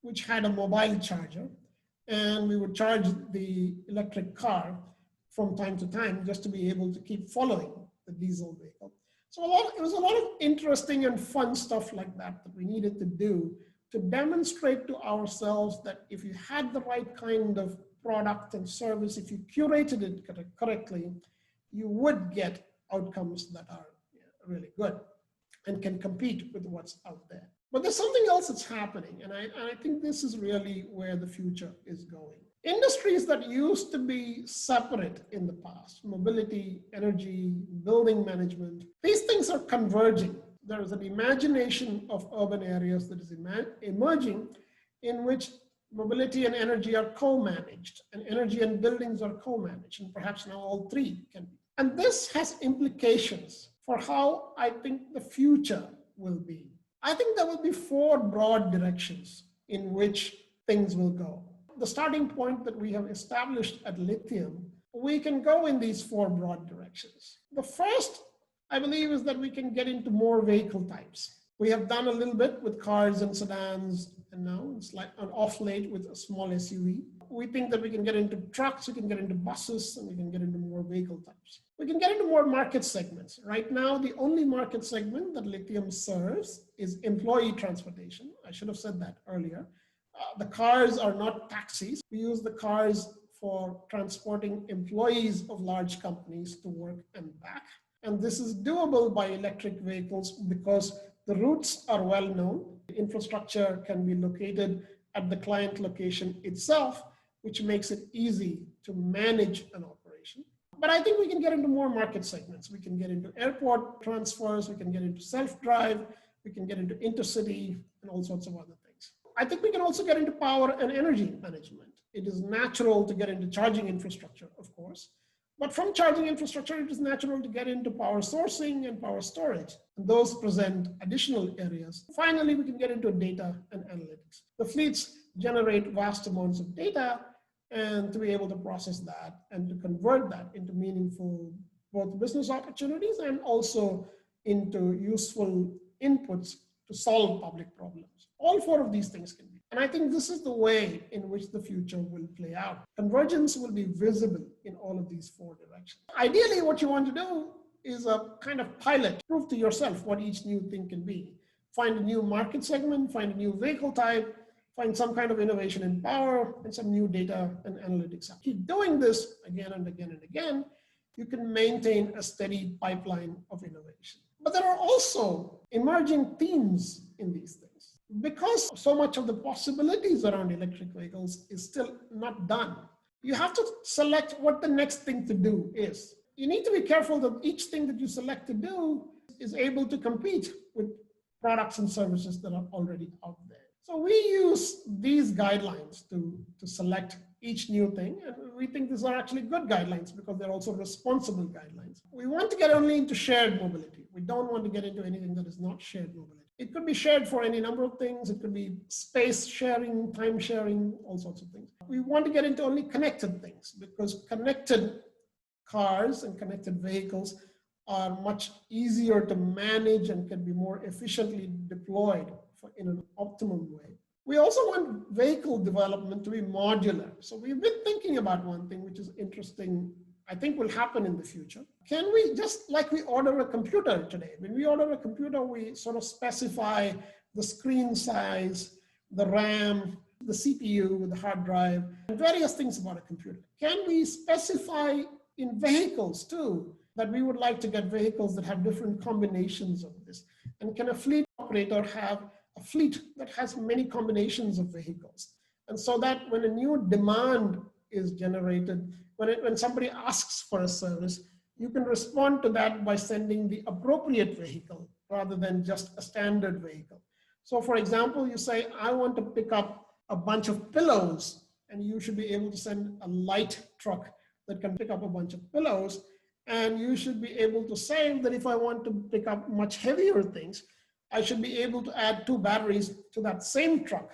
which had a mobile charger, and we would charge the electric car from time to time just to be able to keep following the diesel vehicle. So it was a lot of interesting and fun stuff like that we needed to do to demonstrate to ourselves that if you had the right kind of product and service, if you curated it correctly, you would get outcomes that are really good and can compete with what's out there. But there's something else that's happening, and I think this is really where the future is going. Industries that used to be separate in the past, mobility, energy, building management, these things are converging. There is an imagination of urban areas that is emerging in which mobility and energy are co-managed, and energy and buildings are co-managed, and perhaps now all three can be. And this has implications for how I think the future will be. I think there will be 4 broad directions in which things will go. The starting point that we have established at Lithium, we can go in these 4 broad directions. The first, I believe, is that we can get into more vehicle types. We have done a little bit with cars and sedans, and now it's like an off late with a small SUV. We think that we can get into trucks, we can get into buses, and we can get into more vehicle types. We can get into more market segments. Right now, the only market segment that Lithium serves is employee transportation. I should have said that earlier. The cars are not taxis. We use the cars for transporting employees of large companies to work and back. And this is doable by electric vehicles because the routes are well known. The infrastructure can be located at the client location itself, which makes it easy to manage an operation. But I think we can get into more market segments. We can get into airport transfers, we can get into self-drive, we can get into intercity and all sorts of other things. I think we can also get into power and energy management. It is natural to get into charging infrastructure, of course. But from charging infrastructure, it is natural to get into power sourcing and power storage. And those present additional areas. Finally, we can get into data and analytics. The fleets generate vast amounts of data, and to be able to process that and to convert that into meaningful both business opportunities and also into useful inputs to solve public problems. All 4 of these things can be. And I think this is the way in which the future will play out. Convergence will be visible in all of these 4 directions. Ideally, what you want to do is a kind of pilot, prove to yourself what each new thing can be. Find a new market segment, find a new vehicle type, find some kind of innovation in power and some new data and analytics. Keep doing this again and again and again, you can maintain a steady pipeline of innovation. But there are also emerging themes in these things. Because so much of the possibilities around electric vehicles is still not done, you have to select what the next thing to do is. you need to be careful that each thing that you select to do is able to compete with products and services that are already out there. So we use these guidelines to select each new thing. And we think these are actually good guidelines because they're also responsible guidelines. We want to get only into shared mobility. We don't want to get into anything that is not shared mobility. It could be shared for any number of things. It could be space sharing, time sharing, all sorts of things. We want to get into only connected things because connected cars and connected vehicles are much easier to manage and can be more efficiently deployed in an optimum way. We also want vehicle development to be modular. So we've been thinking about one thing which is interesting, I think will happen in the future. Can we, just like we order a computer today, when we order a computer, we sort of specify the screen size, the RAM, the CPU, the hard drive, and various things about a computer. Can we specify in vehicles too, that we would like to get vehicles that have different combinations of this? And can a fleet operator have a fleet that has many combinations of vehicles? And so that when a new demand is generated, when somebody asks for a service, you can respond to that by sending the appropriate vehicle rather than just a standard vehicle. So for example, you say, I want to pick up a bunch of pillows, and you should be able to send a light truck that can pick up a bunch of pillows. And you should be able to say that if I want to pick up much heavier things, I should be able to add 2 batteries to that same truck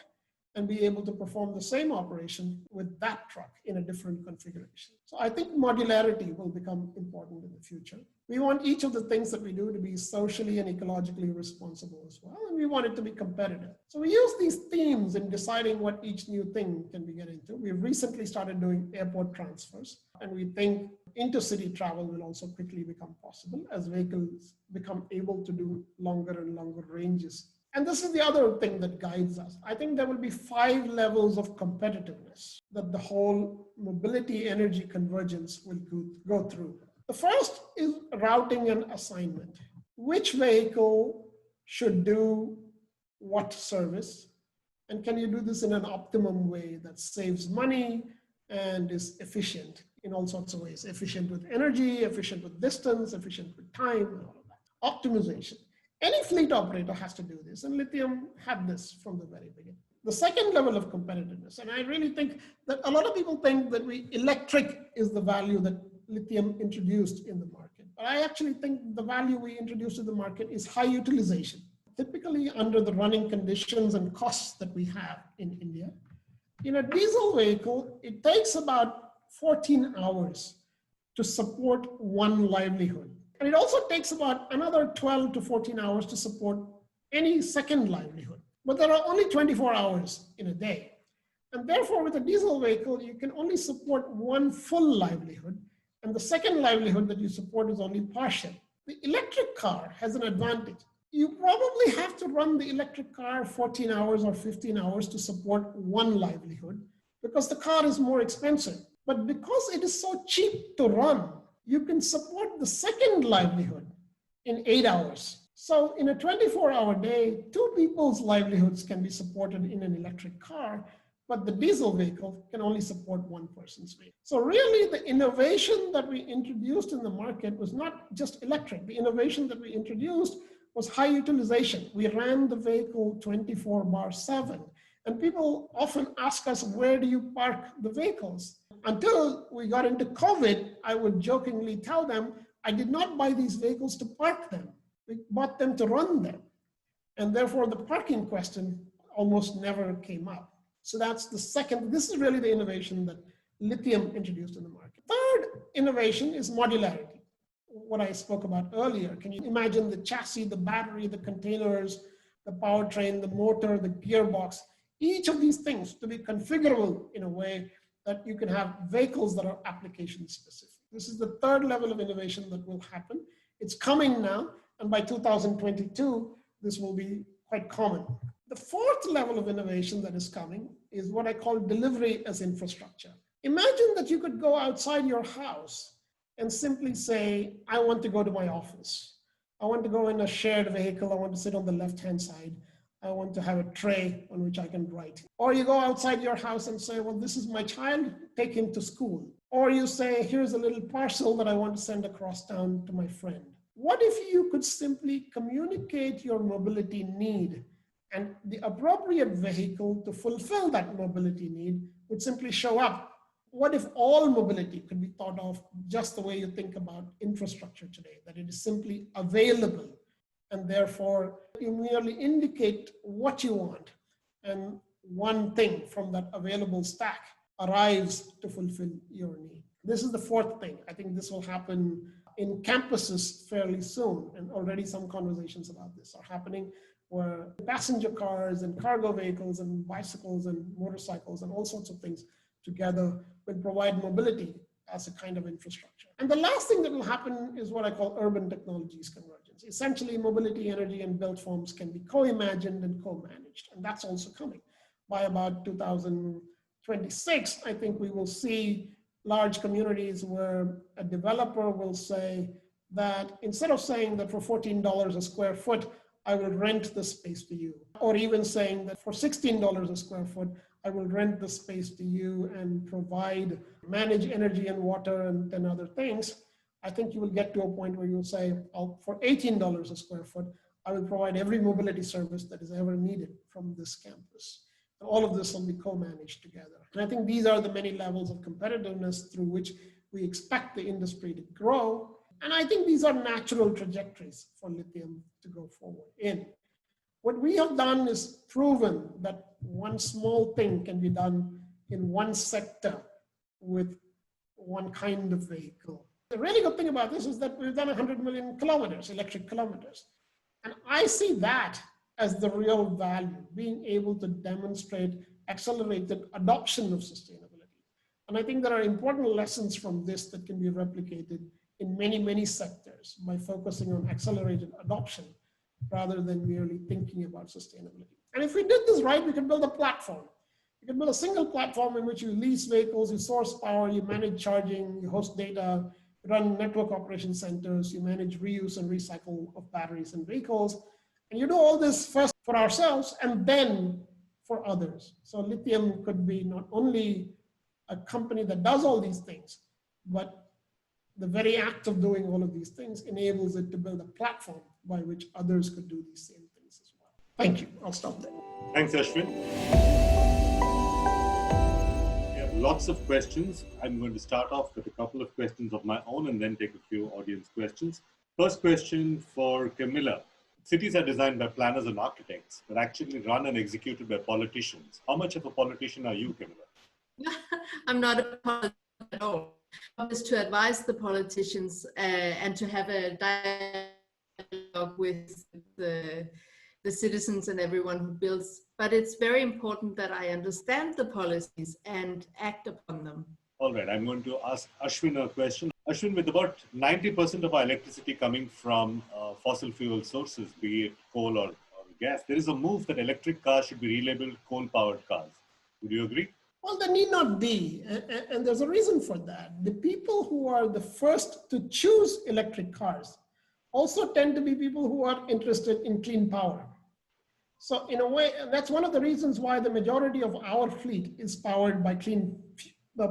and be able to perform the same operation with that truck in a different configuration. So I think modularity will become important in the future. We want each of the things that we do to be socially and ecologically responsible as well, and we want it to be competitive. So we use these themes in deciding what each new thing can we get into. We've recently started doing airport transfers, and we think intercity travel will also quickly become possible as vehicles become able to do longer and longer ranges. And this is the other thing that guides us. I think there will be 5 levels of competitiveness that the whole mobility energy convergence will go through. The first is routing and assignment. Which vehicle should do what service? And can you do this in an optimum way that saves money and is efficient in all sorts of ways? Efficient with energy, efficient with distance, efficient with time, and all of that. Optimization. Any fleet operator has to do this, and Lithium had this from the very beginning. The second level of competitiveness, and I really think that a lot of people think that electric is the value that Lithium introduced in the market. But I actually think the value we introduced in the market is high utilization. Typically under the running conditions and costs that we have in India, in a diesel vehicle, it takes about 14 hours to support one livelihood. And it also takes about another 12 to 14 hours to support any second livelihood. But there are only 24 hours in a day. And therefore, with a diesel vehicle, you can only support one full livelihood. And the second livelihood that you support is only partial. The electric car has an advantage. You probably have to run the electric car 14 hours or 15 hours to support one livelihood because the car is more expensive. But because it is so cheap to run, you can support the second livelihood in 8 hours. So in a 24-hour day, 2 people's livelihoods can be supported in an electric car, but the diesel vehicle can only support one person's vehicle. So really the innovation that we introduced in the market was not just electric. The innovation that we introduced was high utilization. We ran the vehicle 24/7. And people often ask us, where do you park the vehicles? Until we got into COVID, I would jokingly tell them, I did not buy these vehicles to park them. We bought them to run them. And therefore the parking question almost never came up. So that's the second, this is really the innovation that Lithium introduced in the market. Third innovation is modularity. What I spoke about earlier. Can you imagine the chassis, the battery, the containers, the powertrain, the motor, the gearbox, each of these things to be configurable in a way that you can have vehicles that are application specific. This is the third level of innovation that will happen. It's coming now, and by 2022, this will be quite common. The fourth level of innovation that is coming is what I call delivery as infrastructure. Imagine that you could go outside your house and simply say, I want to go to my office. I want to go in a shared vehicle. I want to sit on the left-hand side. I want to have a tray on which I can write. Or you go outside your house and say, well, this is my child, take him to school. Or you say, here's a little parcel that I want to send across town to my friend. What if you could simply communicate your mobility need, and the appropriate vehicle to fulfill that mobility need would simply show up? What if all mobility could be thought of just the way you think about infrastructure today, that it is simply available, and therefore you merely indicate what you want, and one thing from that available stack arrives to fulfill your need. This is the fourth thing. I think this will happen in campuses fairly soon, and already some conversations about this are happening, where passenger cars and cargo vehicles and bicycles and motorcycles and all sorts of things together will provide mobility as a kind of infrastructure. And the last thing that will happen is what I call urban technologies convergence. Essentially, mobility, energy, and built forms can be co-imagined and co-managed, and that's also coming. By about 2026, I think we will see large communities where a developer will say that instead of saying that for $14 a square foot, I will rent the space to you, or even saying that for $16 a square foot, I will rent the space to you and manage energy and water and other things, I think you will get to a point where you'll say, for $18 a square foot, I will provide every mobility service that is ever needed from this campus. And all of this will be co-managed together. And I think these are the many levels of competitiveness through which we expect the industry to grow. And I think these are natural trajectories for lithium to go forward in. What we have done is proven that one small thing can be done in one sector with one kind of vehicle. The really good thing about this is that we've done 100 million kilometers, electric kilometers. And I see that as the real value, being able to demonstrate accelerated adoption of sustainability. And I think there are important lessons from this that can be replicated in many, many sectors by focusing on accelerated adoption rather than merely thinking about sustainability. And if we did this right, we could build a platform. You can build a single platform in which you lease vehicles, you source power, you manage charging, you host data, you run network operation centers, you manage reuse and recycle of batteries and vehicles. And you do all this first for ourselves and then for others. So Lithium could be not only a company that does all these things, but the very act of doing all of these things enables it to build a platform by which others could do these same things as well. Thank you. I'll stop there. Thanks, Ashwin. We have lots of questions. I'm going to start off with a couple of questions of my own and then take a few audience questions. First question for Camilla. Cities are designed by planners and architects, but actually run and executed by politicians. How much of a politician are you, Camilla? I'm not a politician at all. My job is to advise the politicians and to have a dialogue with the citizens and everyone who builds. But it's very important that I understand the policies and act upon them. All right, I'm going to ask Ashwin a question. Ashwin, with about 90% of our electricity coming from fossil fuel sources, be it coal or gas, there is a move that electric cars should be relabeled coal-powered cars. Would you agree? Well, there need not be, and there's a reason for that. The people who are the first to choose electric cars also tend to be people who are interested in clean power. So in a way, that's one of the reasons why the majority of our fleet is powered by clean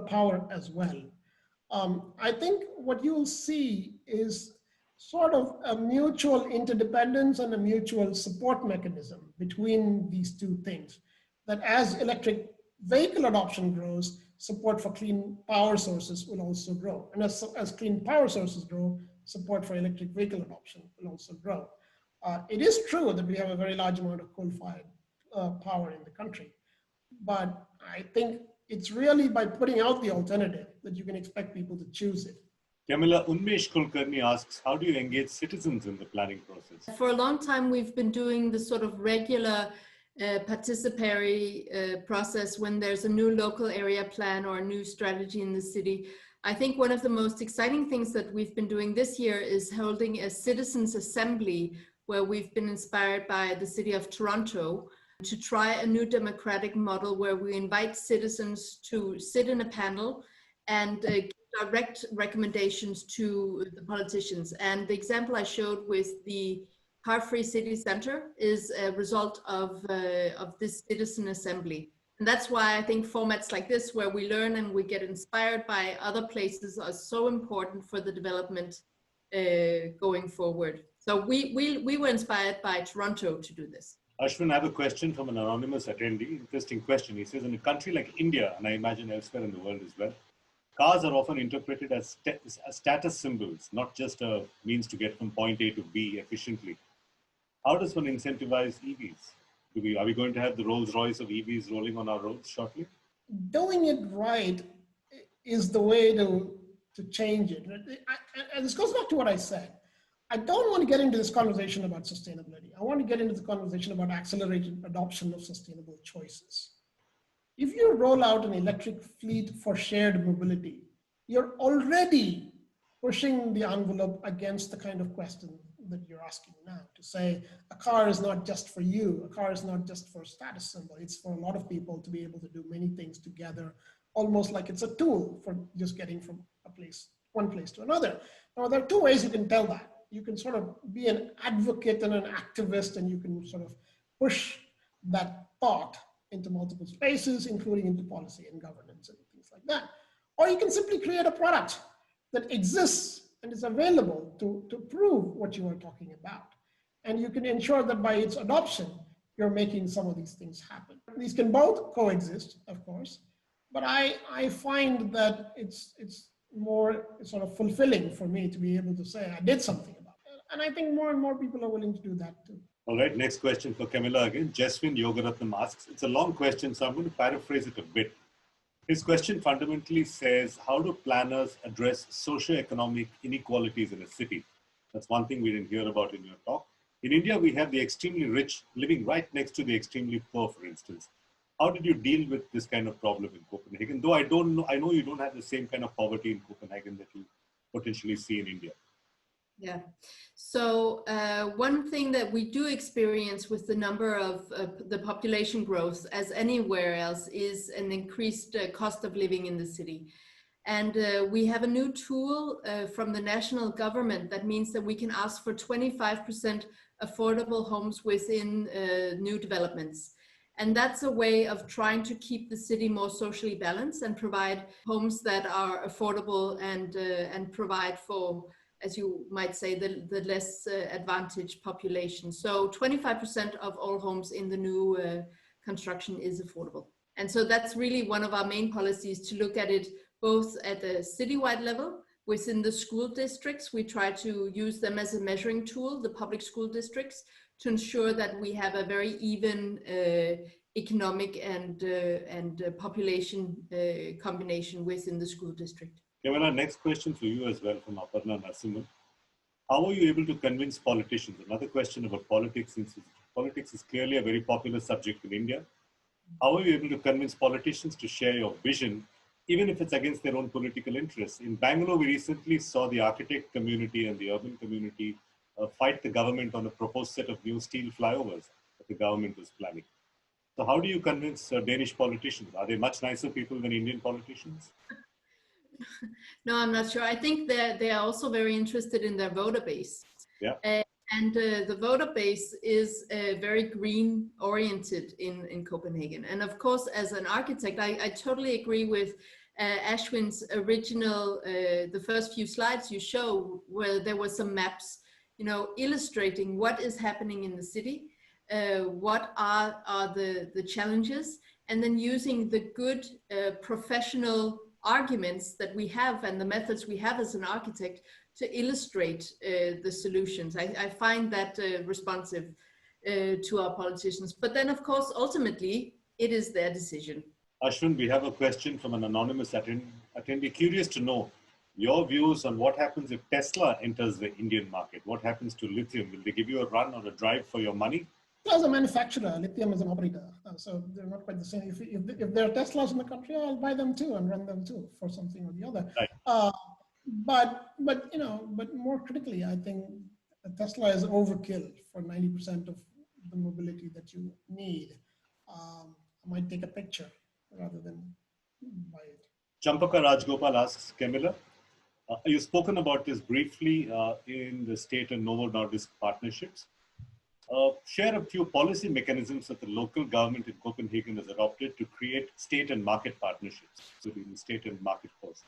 power as well. I think what you'll see is sort of a mutual interdependence and a mutual support mechanism between these two things. That as electric vehicle adoption grows, support for clean power sources will also grow. And as clean power sources grow, support for electric vehicle adoption will also grow. It is true that we have a very large amount of coal-fired power in the country, but I think it's really by putting out the alternative that you can expect people to choose it. Camilla, Unmesh Kulkarni asks, how do you engage citizens in the planning process? For a long time, we've been doing the sort of regular participatory process when there's a new local area plan or a new strategy in the city. I think one of the most exciting things that we've been doing this year is holding a citizens assembly where we've been inspired by the city of Toronto to try a new democratic model where we invite citizens to sit in a panel and give direct recommendations to the politicians. And the example I showed with the car-free city center is a result of this citizen assembly. And that's why I think formats like this, where we learn and we get inspired by other places, are so important for the development going forward. So we were inspired by Toronto to do this. Ashwin, I have a question from an anonymous attendee. Interesting question. He says, in a country like India, and I imagine elsewhere in the world as well, cars are often interpreted as status symbols, not just a means to get from point A to B efficiently. How does one incentivize EVs? Are we going to have the Rolls Royce of EVs rolling on our roads shortly? Doing it right is the way to change it. And this goes back to what I said. I don't want to get into this conversation about sustainability. I want to get into the conversation about accelerated adoption of sustainable choices. If you roll out an electric fleet for shared mobility, you're already pushing the envelope against the kind of question that you're asking now, to say a car is not just for you, a car is not just for a status symbol, it's for a lot of people to be able to do many things together, almost like it's a tool for just getting from one place to another. Now, there are two ways you can tell that. You can sort of be an advocate and an activist, and you can sort of push that thought into multiple spaces, including into policy and governance and things like that. Or you can simply create a product that exists and is available to prove what you are talking about. And you can ensure that by its adoption, you're making some of these things happen. These can both coexist, of course, but I find that it's more sort of fulfilling for me to be able to say I did something about it. And I think more and more people are willing to do that too. All right, next question for Camilla again. Jeswin Yogaratnam asks, it's a long question, so I'm going to paraphrase it a bit. His question fundamentally says, how do planners address socioeconomic inequalities in a city? That's one thing we didn't hear about in your talk. In India, we have the extremely rich living right next to the extremely poor, for instance. How did you deal with this kind of problem in Copenhagen? Though I know you don't have the same kind of poverty in Copenhagen that you potentially see in India. Yeah. So one thing that we do experience with the number of the population growth, as anywhere else, is an increased cost of living in the city. And we have a new tool from the national government that means that we can ask for 25% affordable homes within new developments. And that's a way of trying to keep the city more socially balanced and provide homes that are affordable and provide for, as you might say, the less advantaged population. So 25% of all homes in the new construction is affordable. And so that's really one of our main policies, to look at it both at a citywide level. Within the school districts, we try to use them as a measuring tool, the public school districts, to ensure that we have a very even economic and population combination within the school district. Camilla, next question for you as well from Aparna Narasimhan. How are you able to convince politicians? Another question about politics, since politics is clearly a very popular subject in India. How are you able to convince politicians to share your vision, even if it's against their own political interests? In Bangalore, we recently saw the architect community and the urban community fight the government on a proposed set of new steel flyovers that the government was planning. So how do you convince Danish politicians? Are they much nicer people than Indian politicians? No, I'm not sure. I think that they are also very interested in their voter base. Yeah. And the voter base is very green oriented in Copenhagen. And of course, as an architect, I totally agree with Ashwin's original, the first few slides you show, where there were some maps, illustrating what is happening in the city, what are the challenges, and then using the good professional arguments that we have and the methods we have as an architect to illustrate the solutions. I find that responsive to our politicians. But then, of course, ultimately, it is their decision. Ashwin, we have a question from an anonymous attendee. Curious to know your views on what happens if Tesla enters the Indian market. What happens to lithium? Will they give you a run or a drive for your money? As a manufacturer, lithium is an operator, so they're not quite the same. If there are Teslas in the country, I'll buy them too and run them too for something or the other. Right. But more critically, I think Tesla is overkill for 90% of the mobility that you need. I might take a picture rather than buy it. Champaka Rajgopal asks, Camilla, you've spoken about this briefly in the state and Novo Nordisk partnerships. Share a few policy mechanisms that the local government in Copenhagen has adopted to create state and market partnerships, including state and market forces.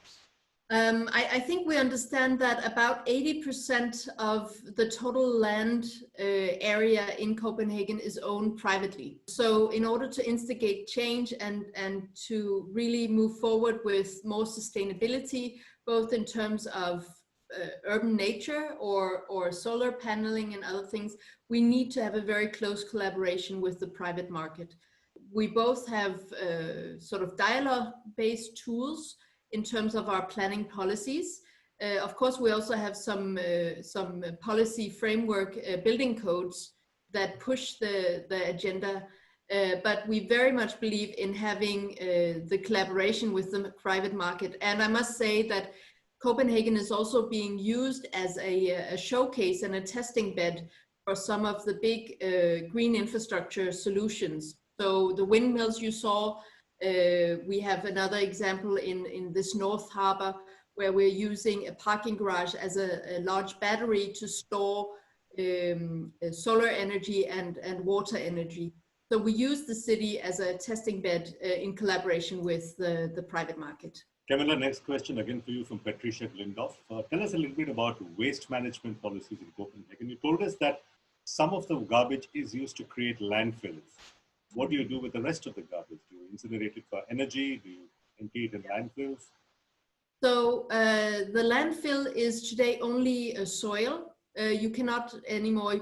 I think we understand that about 80% of the total land area in Copenhagen is owned privately. So in order to instigate change and to really move forward with more sustainability, both in terms of urban nature or solar paneling and other things, we need to have a very close collaboration with the private market. We both have sort of dialogue-based tools in terms of our planning policies. Of course, we also have some policy framework building codes that push the agenda, but we very much believe in having the collaboration with the private market. And I must say that Copenhagen is also being used as a showcase and a testing bed for some of the big green infrastructure solutions. So the windmills you saw, we have another example in this North Harbor where we're using a parking garage as a large battery to store solar energy and water energy. So we use the city as a testing bed in collaboration with the private market. Camilla, next question again for you from Patricia Glindoff. Tell us a little bit about waste management policies in Copenhagen. You told us that some of the garbage is used to create landfills. What do you do with the rest of the garbage? Do you incinerate it for energy? Do you empty it in landfills? So the landfill is today only soil. You cannot anymore,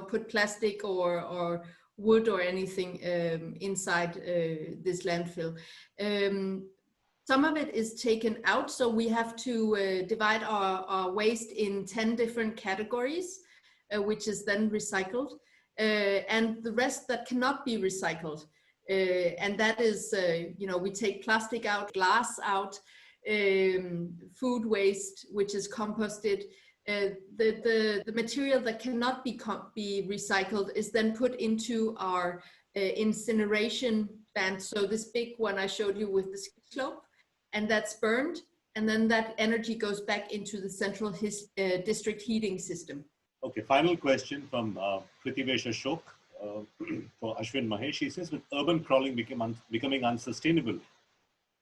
put plastic or wood or anything inside this landfill. Some of it is taken out, so we have to divide our waste in 10 different categories, which is then recycled, and the rest that cannot be recycled. And that is, we take plastic out, glass out, food waste, which is composted. The material that cannot be recycled is then put into our incineration plant. So this big one I showed you with the ski slope, and that's burned, and then that energy goes back into the central district heating system. Okay, final question from Prithivesha Shok for Ashwin Mahesh. He says, with urban crawling becoming unsustainable,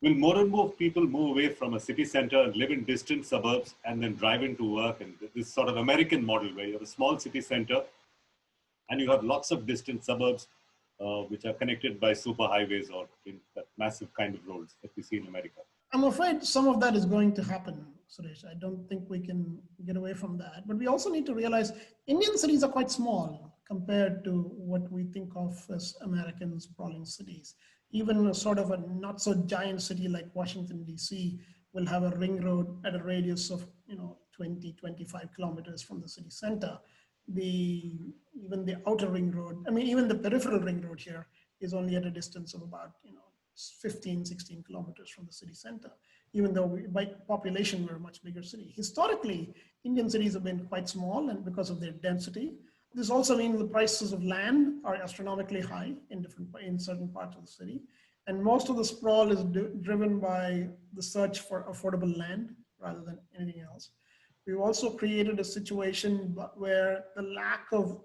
will more and more people move away from a city center and live in distant suburbs and then drive into work? And this sort of American model where you have a small city center and you have lots of distant suburbs which are connected by super highways or in that massive kind of roads that we see in America. I'm afraid some of that is going to happen, Suresh. I don't think we can get away from that. But we also need to realize Indian cities are quite small compared to what we think of as American sprawling cities. Even a sort of a not so giant city like Washington, DC will have a ring road at a radius of 20, 25 kilometers from the city center. Even the outer ring road, even the peripheral ring road here is only at a distance of about 15, 16 kilometers from the city center, even though by population we're a much bigger city. Historically, Indian cities have been quite small, and because of their density. This also means the prices of land are astronomically high in certain parts of the city. And most of the sprawl is driven by the search for affordable land rather than anything else. We've also created a situation where the lack of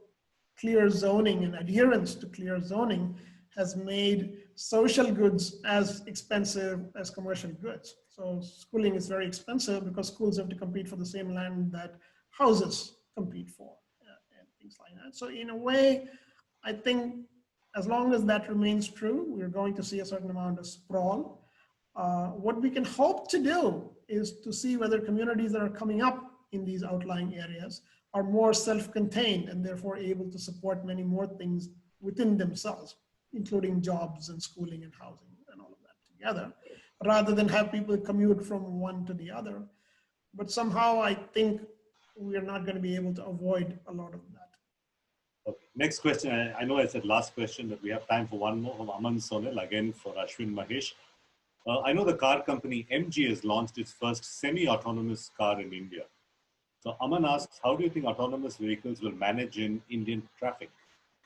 clear zoning and adherence to clear zoning has made social goods as expensive as commercial goods. So schooling is very expensive because schools have to compete for the same land that houses compete for and things like that. So in a way, I think as long as that remains true, we're going to see a certain amount of sprawl. What we can hope to do is to see whether communities that are coming up in these outlying areas are more self-contained and therefore able to support many more things within themselves, including jobs and schooling and housing and all of that together, rather than have people commute from one to the other. But somehow I think we're not going to be able to avoid a lot of that. Okay. Next question. I know I said last question, but we have time for one more from Aman Sonal, again for Ashwin Mahesh. I know the car company MG has launched its first semi-autonomous car in India. So Aman asks, how do you think autonomous vehicles will manage in Indian traffic?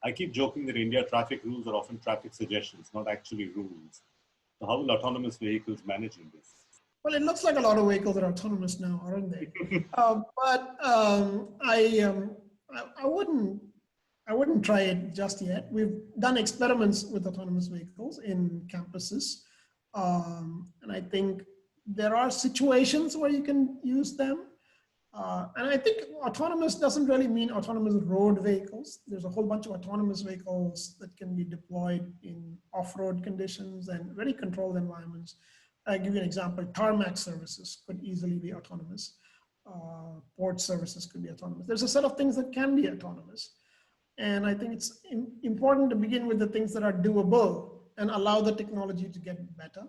I keep joking that India traffic rules are often traffic suggestions, not actually rules. So how will autonomous vehicles manage in this? Well, it looks like a lot of vehicles are autonomous now, aren't they? I wouldn't I wouldn't try it just yet. We've done experiments with autonomous vehicles in campuses. And I think there are situations where you can use them. And I think autonomous doesn't really mean autonomous road vehicles. There's a whole bunch of autonomous vehicles that can be deployed in off-road conditions and very controlled environments. I'll give you an example. Tarmac services could easily be autonomous. Port services could be autonomous. There's a set of things that can be autonomous. And I think it's important to begin with the things that are doable and allow the technology to get better.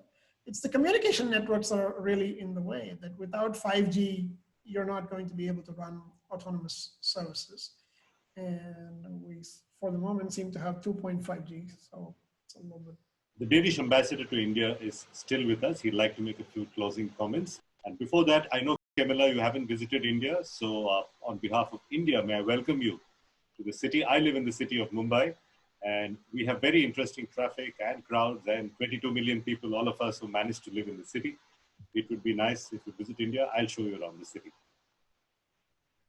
It's the communication networks that are really in the way, that without 5G, you're not going to be able to run autonomous services. And we, for the moment, seem to have 2.5G, so it's a little bit. The Danish ambassador to India is still with us. He'd like to make a few closing comments. And before that, I know, Camilla, you haven't visited India. So on behalf of India, may I welcome you to the city. I live in the city of Mumbai, and we have very interesting traffic and crowds and 22 million people, all of us who manage to live in the city. It would be nice if you visit India. I'll show you around the city.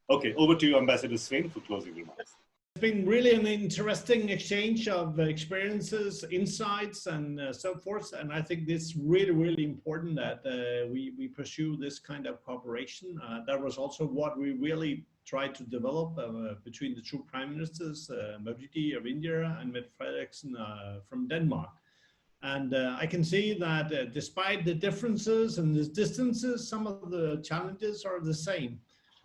Okay, over to you, Ambassador Svein, for closing remarks. It's been really an interesting exchange of experiences, insights, and so forth. And I think it's really, really important that we pursue this kind of cooperation. That was also what we really tried to develop between the two prime ministers, Modi of India and Mette Frederiksen from Denmark. And I can see that despite the differences and the distances, some of the challenges are the same.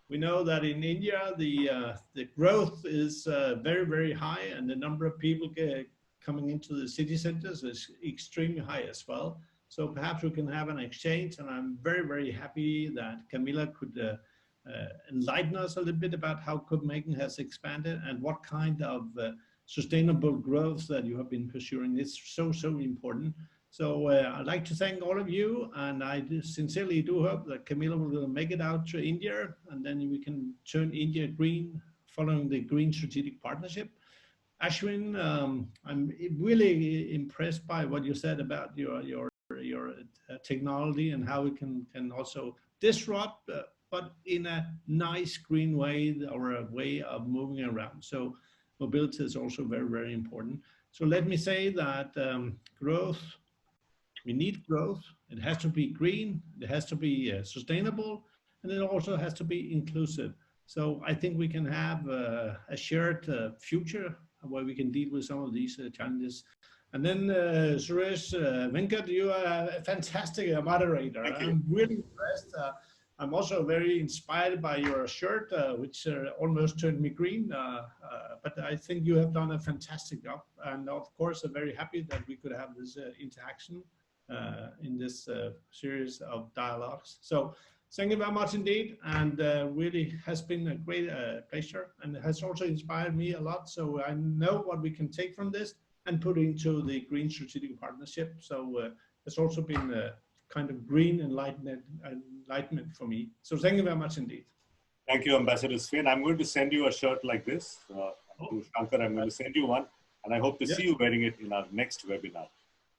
We know that in India, the growth is very, very high, and the number of people coming into the city centers is extremely high as well. So perhaps we can have an exchange, and I'm very, very happy that Camilla could enlighten us a little bit about how Copenhagen has expanded and what kind of sustainable growth that you have been pursuing. It's so, so important. So I'd like to thank all of you, and I sincerely do hope that Camilla will make it out to India, and then we can turn India green following the Green Strategic Partnership. Ashwin, I'm really impressed by what you said about your technology and how it can also disrupt, but in a nice green way, or a way of moving around. So mobility is also very, very important. So let me say that growth, we need growth. It has to be green, it has to be sustainable, and it also has to be inclusive. So I think we can have a shared future where we can deal with some of these challenges. And then Suresh Venkat, you are a fantastic moderator. I'm really impressed. I'm also very inspired by your shirt, which almost turned me green. But I think you have done a fantastic job. And of course, I'm very happy that we could have this interaction in this series of dialogues. So thank you very much indeed. And really has been a great pleasure, and it has also inspired me a lot. So I know what we can take from this and put into the Green Strategic Partnership. So it's also been kind of green enlightenment for me. So thank you very much indeed. Thank you, Ambassador Svein. I'm going to send you a shirt like this. To Shankar, I'm going to send you one, and I hope to see you wearing it in our next webinar.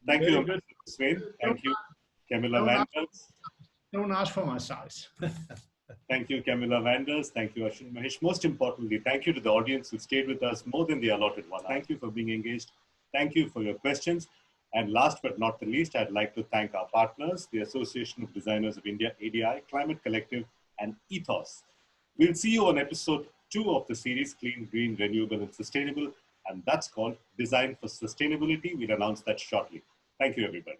Thank you, Ambassador Svein. Thank you, Camilla van Deurs. Don't ask for my size. Thank you, Camilla van Deurs. Thank you, Ashwin Mahesh. Most importantly, thank you to the audience who stayed with us more than the allotted one. Thank you for being engaged. Thank you for your questions. And last but not the least, I'd like to thank our partners, the Association of Designers of India, ADI, Climate Collective, and Ethos. We'll see you on episode 2 of the series, Clean, Green, Renewable, and Sustainable. And that's called Design for Sustainability. We'll announce that shortly. Thank you, everybody.